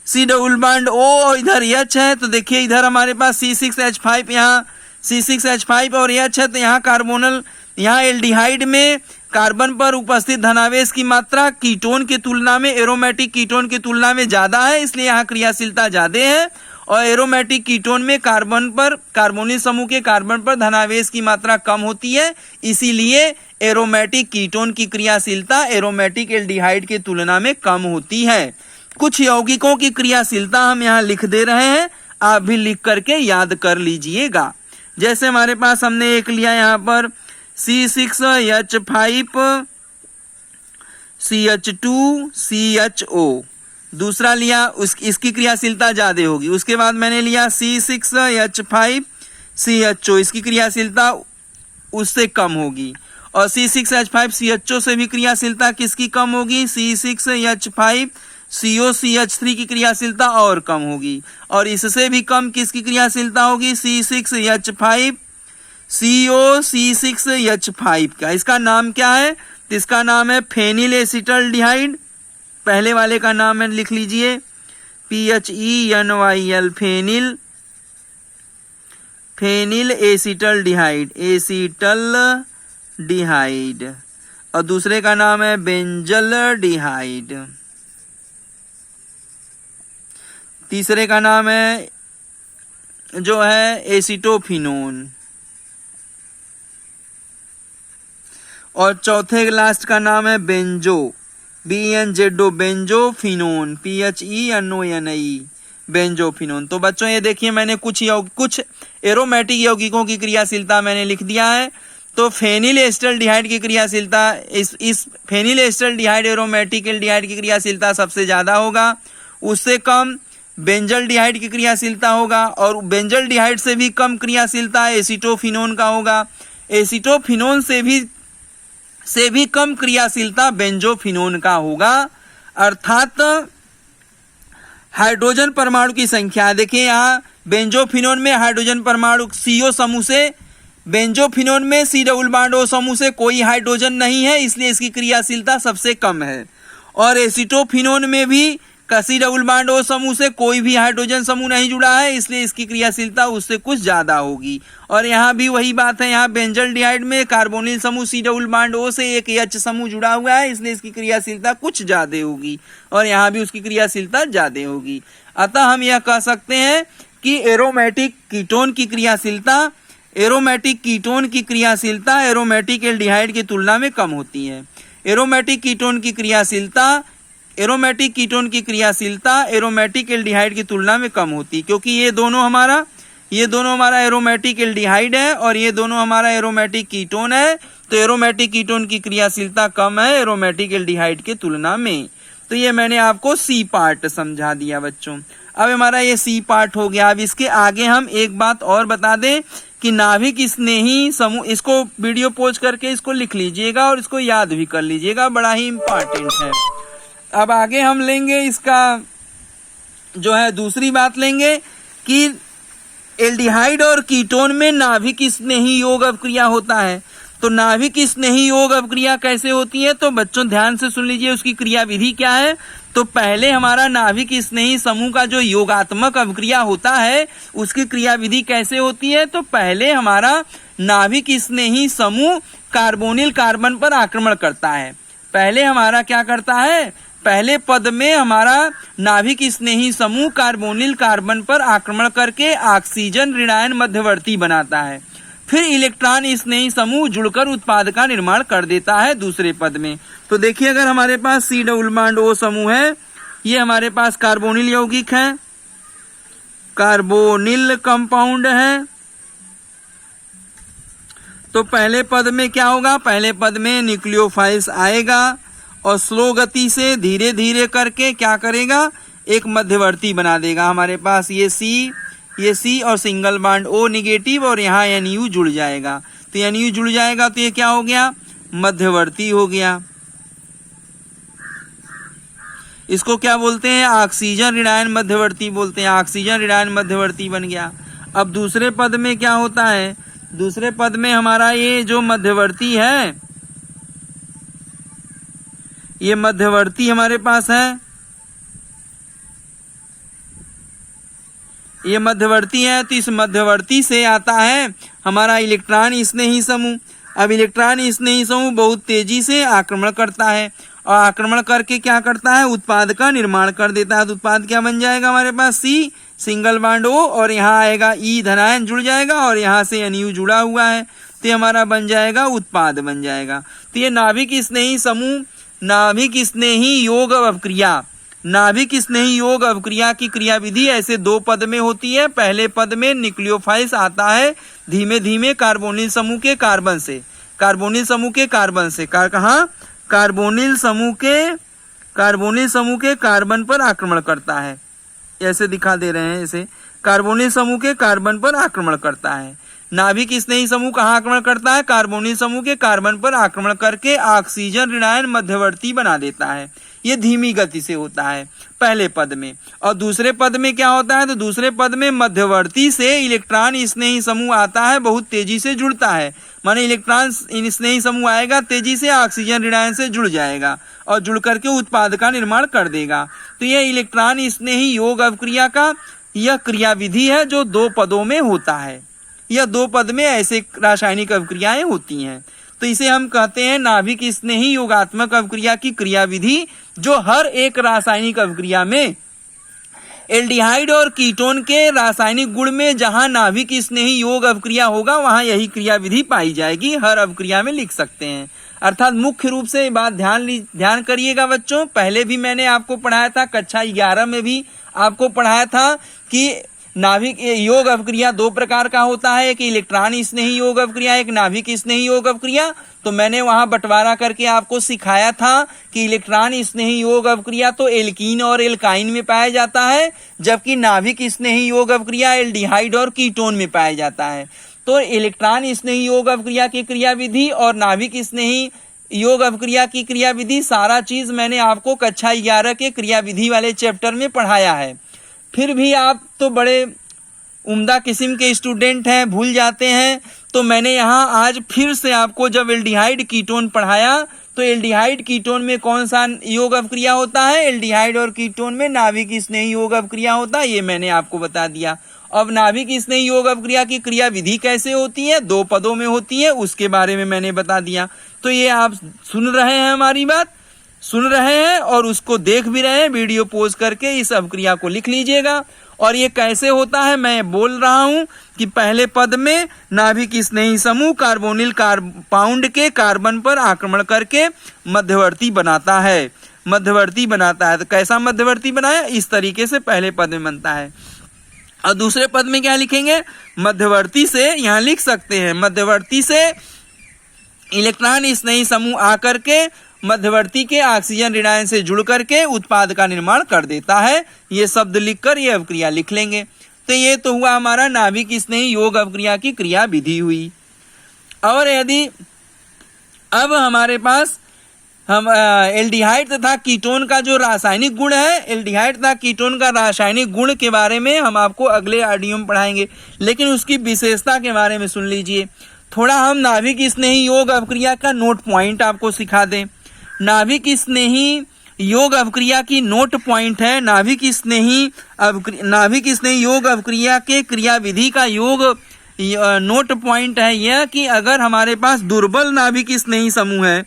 Speaker 1: C double bond O और इधर H है। तो देखिए इधर हमारे पास C6H5, यहाँ C6H5 और H है, तो यहाँ कार्बोनल, यहाँ एल्डिहाइड में कार्बन पर उपस्थित धनावेश की मात्रा कीटोन की तुलना में, एरोमेटिक कीटोन की तुलना में ज्यादा है, इसलिए यहाँ क्रियाशीलता ज्यादा है। और एरोमेटिक कीटोन में कार्बन पर, कार्बोनिल समूह के कार्बन पर धनावेश की मात्रा कम होती है, इसीलिए एरोमेटिक कीटोन की क्रियाशीलता एरोमेटिक एल्डिहाइड की तुलना में कम होती है। कुछ यौगिकों की क्रियाशीलता हम यहाँ लिख दे रहे हैं, आप भी लिख करके याद कर लीजिएगा। जैसे हमारे पास हमने एक लिया यहाँ पर C6H5 CH2 CHO, दूसरा लिया इसकी क्रियाशीलता ज्यादा होगी। उसके बाद मैंने लिया C6H5 CHO, इसकी क्रियाशीलता उससे कम होगी। और C6H5 CHO से भी क्रियाशीलता किसकी कम होगी? C6H5 COCH3 की क्रियाशीलता और कम होगी। और इससे भी कम किसकी क्रियाशीलता होगी? C6H5 COC6H5 का। इसका नाम क्या है? तो इसका नाम है फेनिल एसिटल्डिहाइड। पहले वाले का नाम है, लिख लीजिए PHENYL, फेनिल एसिटल्डिहाइड, एसिटल्डिहाइड। और दूसरे का नाम है बेंजल्डिहाइड। तीसरे का नाम है जो है एसिटोफिनोन। और चौथे लास्ट का नाम है benzo, BENZO, benzophenone, PHENONE, benzophenone. तो बच्चों ये देखिए मैंने कुछ एरोमेटिक यौगिकों की क्रियाशीलता मैंने लिख दिया है। तो फेनिल एसिटल्डिहाइड की क्रियाशीलता, इस फेनिल एसिटल्डिहाइड एरोमेटिक एल्डिहाइड की क्रियाशीलता सबसे ज्यादा होगा, उससे कम बेंजल्डिहाइड की क्रियाशीलता होगा, और बेंजल्डिहाइड से भी कम क्रियाशीलता एसिटोफिनोन का होगा। एसिटोफिनोन से भी कम क्रियाशीलता बेंजोफिनोन का होगा। अर्थात हाइड्रोजन परमाणु की संख्या देखिए, यहाँ बेंजोफिनोन में हाइड्रोजन परमाणु CO समूह से, बेंजोफिनोन में C डबल बॉन्ड O समूह से कोई हाइड्रोजन नहीं है, इसलिए इसकी क्रियाशीलता सबसे कम है। और एसिटोफिनोन में भी C डबल बॉन्ड O समूह से कोई भी हाइड्रोजन समूह नहीं जुड़ा है, इसलिए इसकी क्रियाशीलता उससे कुछ ज्यादा होगी। और यहाँ भी वही बात है, यहाँ बेंजल्डिहाइड में कार्बोनिल समूह C डबल बॉन्ड O से एक H समूह जुड़ा हुआ है, इसलिए इसकी क्रियाशीलता कुछ ज्यादा होगी, और यहाँ भी उसकी क्रियाशीलता ज्यादा होगी। अतः हम यह कह सकते हैं कि एरोमेटिक कीटोन की क्रियाशीलता एरोमेटिक एल्डिहाइड की तुलना में कम होती है। एरोमेटिक कीटोन की क्रियाशीलता एरोमेटिक एल्डिहाइड की तुलना में कम होती, क्योंकि ये दोनों हमारा एरोमेटिक एल्डिहाइड है और ये दोनों हमारा एरोमेटिक कीटोन है। तो एरोमेटिक कीटोन की क्रियाशीलता कम है एरोमेटिक एल्डिहाइड की तुलना में। तो ये मैंने आपको C पार्ट समझा दिया बच्चों। अब हमारा ये C पार्ट हो गया। अब इसके आगे हम एक बात और बता दें कि नाभिक स्नेही समूह, इसको वीडियो पॉज करके इसको लिख लीजिएगा और इसको याद भी कर लीजिएगा, बड़ा ही इंपॉर्टेंट है। अब आगे हम लेंगे इसका जो है दूसरी बात लेंगे कि एल्डिहाइड और कीटोन में नाभिक स्नेही योग अभिक्रिया होता है। तो नाभिक स्नेही योग अभिक्रिया कैसे होती है? तो बच्चों ध्यान से सुन लीजिए, उसकी क्रिया विधि क्या है। तो पहले हमारा नाभिक स्नेही समूह का जो योगात्मक अभिक्रिया होता है उसकी क्रिया विधि कैसे होती है? तो पहले हमारा नाभिक स्नेही समूह कार्बोनिल कार्बन पर आक्रमण करता है। पहले हमारा क्या करता है? पहले पद में हमारा नाभिक स्नेही समूह कार्बोनिल कार्बन पर आक्रमण करके ऑक्सीजन ऋणायन मध्यवर्ती बनाता है। फिर इलेक्ट्रॉन स्नेही समूह जुड़कर उत्पाद का निर्माण कर देता है दूसरे पद में। तो देखिए अगर हमारे पास C डबल बॉन्ड O समूह है, ये हमारे पास कार्बोनिल यौगिक है, कार्बोनिल कंपाउंड है। तो पहले पद में क्या होगा? पहले पद में न्यूक्लियोफाइल्स आएगा और स्लो गति से धीरे धीरे करके क्या करेगा? एक मध्यवर्ती बना देगा। हमारे पास ये C और सिंगल बॉन्ड O निगेटिव और यहाँ NU जुड़ जाएगा। तो NU जुड़ जाएगा तो ये क्या हो गया? मध्यवर्ती हो गया। इसको क्या बोलते हैं? ऑक्सीजन ऋणायन मध्यवर्ती बोलते हैं। ऑक्सीजन ऋणायन मध्यवर्ती बन गया। अब दूसरे पद में क्या होता है? दूसरे पद में हमारा ये जो मध्यवर्ती है, ये मध्यवर्ती हमारे पास है, ये मध्यवर्ती है। तो इस मध्यवर्ती से आता है हमारा इलेक्ट्रॉन स्नेही समूह। अब इलेक्ट्रॉन स्नेही समूह बहुत तेजी से आक्रमण करता है और आक्रमण करके क्या करता है, उत्पाद का निर्माण कर देता है। तो उत्पाद क्या बन जाएगा हमारे पास, सी सिंगल बॉन्ड O, और यहाँ आएगा E धनायन जुड़ जाएगा और यहाँ से NU जुड़ा हुआ है, तो ये हमारा बन जाएगा उत्पाद बन जाएगा। तो ये नाभिक स्नेही समूह, नाभिक स्नेही योग अवक्रिया, नाभिक स्नेही योग अवक्रिया की क्रियाविधि ऐसे दो पद में होती है। पहले पद में न्यूक्लियोफाइल्स आता है धीमे धीमे कार्बोनिल समूह के कार्बन से, कार्बोनिल समूह के कार्बन से, कहाँ, कार्बोनिल समूह के कार्बन पर आक्रमण करता है। ऐसे दिखा दे रहे हैं, ऐसे कार्बोनिल समूह के कार्बन पर आक्रमण करता है। नाभिक स्नेही समूह कहाँ आक्रमण करता है, कार्बोनिल समूह के कार्बन पर आक्रमण करके ऑक्सीजन ऋणायन मध्यवर्ती बना देता है। ये धीमी गति से होता है पहले पद में। और दूसरे पद में क्या होता है, तो दूसरे पद में मध्यवर्ती से इलेक्ट्रॉन स्नेही समूह आता है, बहुत तेजी से जुड़ता है। माने इलेक्ट्रॉन स्नेही समूह आएगा, तेजी से ऑक्सीजन ऋणायन से जुड़ जाएगा और जुड़ करके उत्पाद का निर्माण कर देगा। तो यह इलेक्ट्रॉन स्नेही योग अवक्रिया का यह क्रियाविधि है जो दो पदों में होता है। यह दो पद में ऐसे रासायनिक अवक्रियाएं होती हैं। तो इसे हम कहते हैं नाभिक स्नेही योगात्मक अवक्रिया की क्रियाविधि, जो हर एक रासायनिक अवक्रिया में एल्डिहाइड और कीटोन के रासायनिक गुण में जहां नाभिक स्नेही योग अवक्रिया होगा वहां यही क्रियाविधि पाई जाएगी। हर अवक्रिया में लिख सकते हैं। अर्थात मुख्य रूप से बात ध्यान करिएगा बच्चों। पहले भी मैंने आपको पढ़ाया था, कक्षा 11 में भी आपको पढ़ाया था कि नाभिक योग अवक्रिया दो प्रकार का होता है, एक इलेक्ट्रॉन स्नेही योग अवक्रिया, एक नाभिक स्नेही योग अवक्रिया। तो मैंने वहां बंटवारा करके आपको सिखाया था कि इलेक्ट्रॉन स्नेही योग अवक्रिया तो एल्कीन और एल्काइन में पाया जाता है, जबकि नाभिक स्नेही योग अवक्रिया एल्डिहाइड और कीटोन में पाया जाता है। तो इलेक्ट्रॉन स्नेही योग अवक्रिया की क्रियाविधि और नाभिक स्नेही योग अवक्रिया की क्रियाविधि, सारा चीज मैंने आपको कक्षा 11 के क्रियाविधि वाले चैप्टर में पढ़ाया है। फिर भी आप तो बड़े उम्दा किस्म के स्टूडेंट हैं, भूल जाते हैं। तो मैंने यहाँ आज फिर से आपको जब एल्डिहाइड कीटोन पढ़ाया तो एल्डिहाइड कीटोन में कौन सा योग अवक्रिया होता है, एल्डिहाइड और कीटोन में नाभिक स्नेही योग अवक्रिया होता है, ये मैंने आपको बता दिया। अब नाभिक स्नेही योग अवक्रिया की क्रियाविधि कैसे होती है, दो पदों में होती है, उसके बारे में मैंने बता दिया। तो ये आप सुन रहे हैं, हमारी बात सुन रहे हैं और उसको देख भी रहे हैं। वीडियो पॉज करके इस अवक्रिया को लिख लीजिएगा। और ये कैसे होता है मैं बोल रहा हूं कि पहले पद में नाभिक स्नेही समूह कार्बोनिल कंपाउंड के कार्बन पर आक्रमण करके मध्यवर्ती बनाता है, मध्यवर्ती बनाता है। तो कैसा मध्यवर्ती बनाया, इस तरीके से पहले पद में बनता है। और दूसरे पद में क्या लिखेंगे, मध्यवर्ती से, यहां लिख सकते हैं, मध्यवर्ती से इलेक्ट्रॉन स्नेही समूह आकर के मध्यवर्ती के ऑक्सीजन ऋणायन से जुड़ करके उत्पाद का निर्माण कर देता है। ये शब्द लिखकर ये अवक्रिया लिख लेंगे। तो ये तो हुआ हमारा नाभिक स्नेही योग अवक्रिया की क्रिया विधि हुई। और यदि अब हमारे पास हम एल्डिहाइड तथा कीटोन का जो रासायनिक गुण है, एल्डिहाइड तथा कीटोन का रासायनिक गुण के बारे में हम आपको अगले ऑडियो में पढ़ाएंगे, लेकिन उसकी विशेषता के बारे में सुन लीजिए। थोड़ा हम नाभिक स्नेही योग अवक्रिया का नोट पॉइंट आपको सिखा दें। नाभिक स्नेही योग अवक्रिया की नोट पॉइंट है, नाभिक स्नेही योग अवक्रिया के क्रियाविधि का योग नोट पॉइंट है यह कि अगर हमारे पास दुर्बल नाभिक स्नेही समूह है,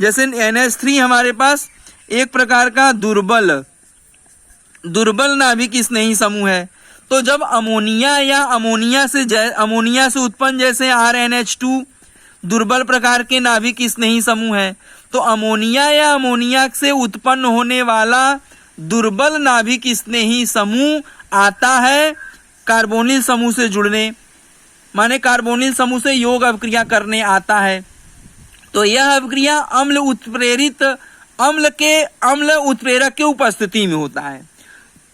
Speaker 1: जैसे NH3 हमारे पास एक प्रकार का दुर्बल नाभिक स्नेही समूह है, तो जब अमोनिया या अमोनिया से उत्पन्न जैसे RNH2 दुर्बल प्रकार के नाभिक स्नेही समूह है, तो अमोनिया या अमोनिया से उत्पन्न होने वाला दुर्बल नाभिक स्नेही समूह आता है कार्बोनिल समूह से जुड़ने, माने कार्बोनिल समूह से योग अवक्रिया करने आता है। तो यह अवक्रिया अम्ल उत्प्रेरक के उपस्थिति में होता है।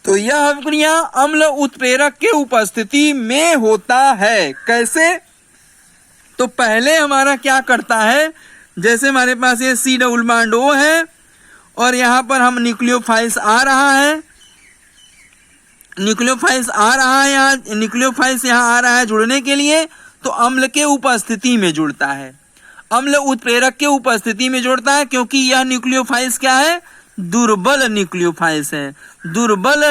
Speaker 1: तो यह अवक्रिया अम्ल उत्प्रेरक के उपस्थिति में होता है। कैसे, तो पहले हमारा क्या करता है, जैसे हमारे पास ये C डबल बॉन्ड O है और यहाँ पर हम न्यूक्लियोफाइल्स आ रहा है, यहाँ न्यूक्लियोफाइल्स यहाँ आ रहा है जुड़ने के लिए। तो अम्ल के उपस्थिति में जुड़ता है, अम्ल उत्प्रेरक के उपस्थिति में जुड़ता है, क्योंकि यह न्यूक्लियोफाइल्स क्या है, दुर्बल न्यूक्लियोफाइल्स है, दुर्बल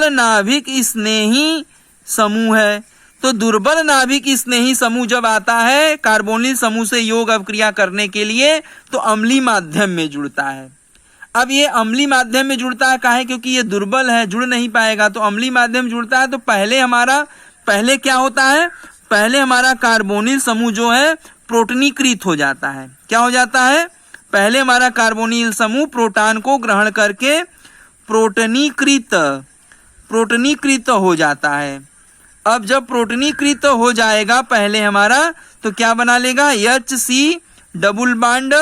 Speaker 1: नाभिक स्नेही समूह है। तो दुर्बल नाभिक स्नेही समूह जब आता है कार्बोनिल समूह से योग अवक्रिया करने के लिए, तो अम्लीय माध्यम में जुड़ता है। अब ये अम्लीय माध्यम में जुड़ता है काहे, क्योंकि ये दुर्बल है, जुड़ नहीं पाएगा, तो अम्लीय माध्यम जुड़ता है। तो पहले क्या होता है, पहले हमारा कार्बोनिल समूह जो है प्रोटनीकृत हो जाता है। क्या हो जाता है, पहले हमारा कार्बोनिल समूह प्रोटॉन को ग्रहण करके प्रोटनीकृत हो जाता है। अब जब प्रोटनीकृत हो जाएगा पहले हमारा, तो क्या बना लेगा, HC डबल बॉन्ड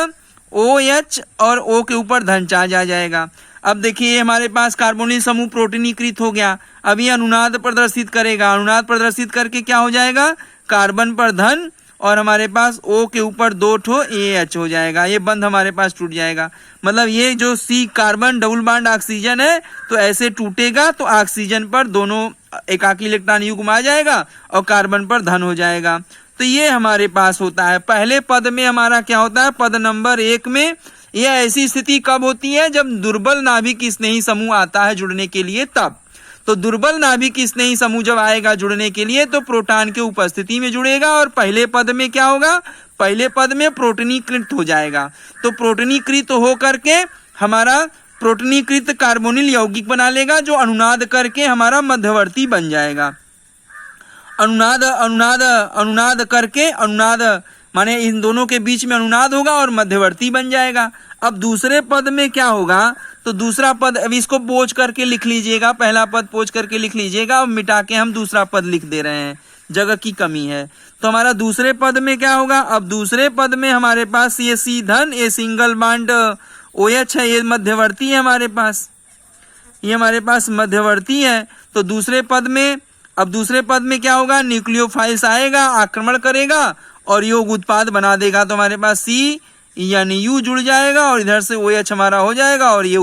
Speaker 1: OH और O के ऊपर धन चार्ज आ जाएगा। अब देखिए हमारे पास कार्बोनिल समूह प्रोटनीकृत हो गया, अब ये अनुनाद प्रदर्शित करेगा, अनुनाद प्रदर्शित करके क्या हो जाएगा, कार्बन पर धन और हमारे पास O के ऊपर 2 ठो AH हो जाएगा, ये बंध हमारे पास टूट जाएगा। मतलब ये जो C carbon double bond oxygen है, तो ऐसे टूटेगा तो ऑक्सीजन पर दोनों एकाकी इलेक्ट्रॉन युग्म आ जाएगा और कार्बन पर धन हो जाएगा। तो ये हमारे पास होता है। पहले पद में हमारा क्या होता है, पद नंबर 1 में यह ऐसी स्थिति कब होती है, जब दुर्बल नाभिक स्नेही समूह आता है जुड़ने के लिए, तब। तो दुर्बल नाभिक स्नेही समूह जब आएगा जुड़ने के लिए, तो प्रोटॉन के उपस्थिति में जुड़ेगा और पहले पद में क्या होगा, पहले पद में प्रोटनीकृत हो जाएगा। तो प्रोटनीकृत हो करके हमारा प्रोटनीकृत कार्बोनिल यौगिक बना लेगा, जो अनुनाद करके हमारा मध्यवर्ती बन जाएगा। अनुनाद करके, अनुनाद माने इन दोनों के बीच में अनुनाद होगा और मध्यवर्ती बन जाएगा। अब दूसरे पद में क्या होगा, तो दूसरा पद, अब इसको पोंछ करके लिख लीजिएगा, पहला पद पोंछ करके लिख लीजिएगा, अब मिटा के हम दूसरा पद लिख दे रहे हैं, जगह की कमी है। तो हमारा दूसरे पद में क्या होगा, अब दूसरे पद में हमारे पास ये C धन, ये सिंगल बॉन्ड OH है, ये मध्यवर्ती है हमारे पास, ये हमारे पास मध्यवर्ती है। तो दूसरे पद में, अब दूसरे पद में क्या होगा, न्यूक्लियोफाइल्स आएगा, आक्रमण करेगा और योग उत्पाद बना देगा। तो हमारे पास C यानी U जुड़ जाएगा और इधर से OH हमारा हो जाएगा और ये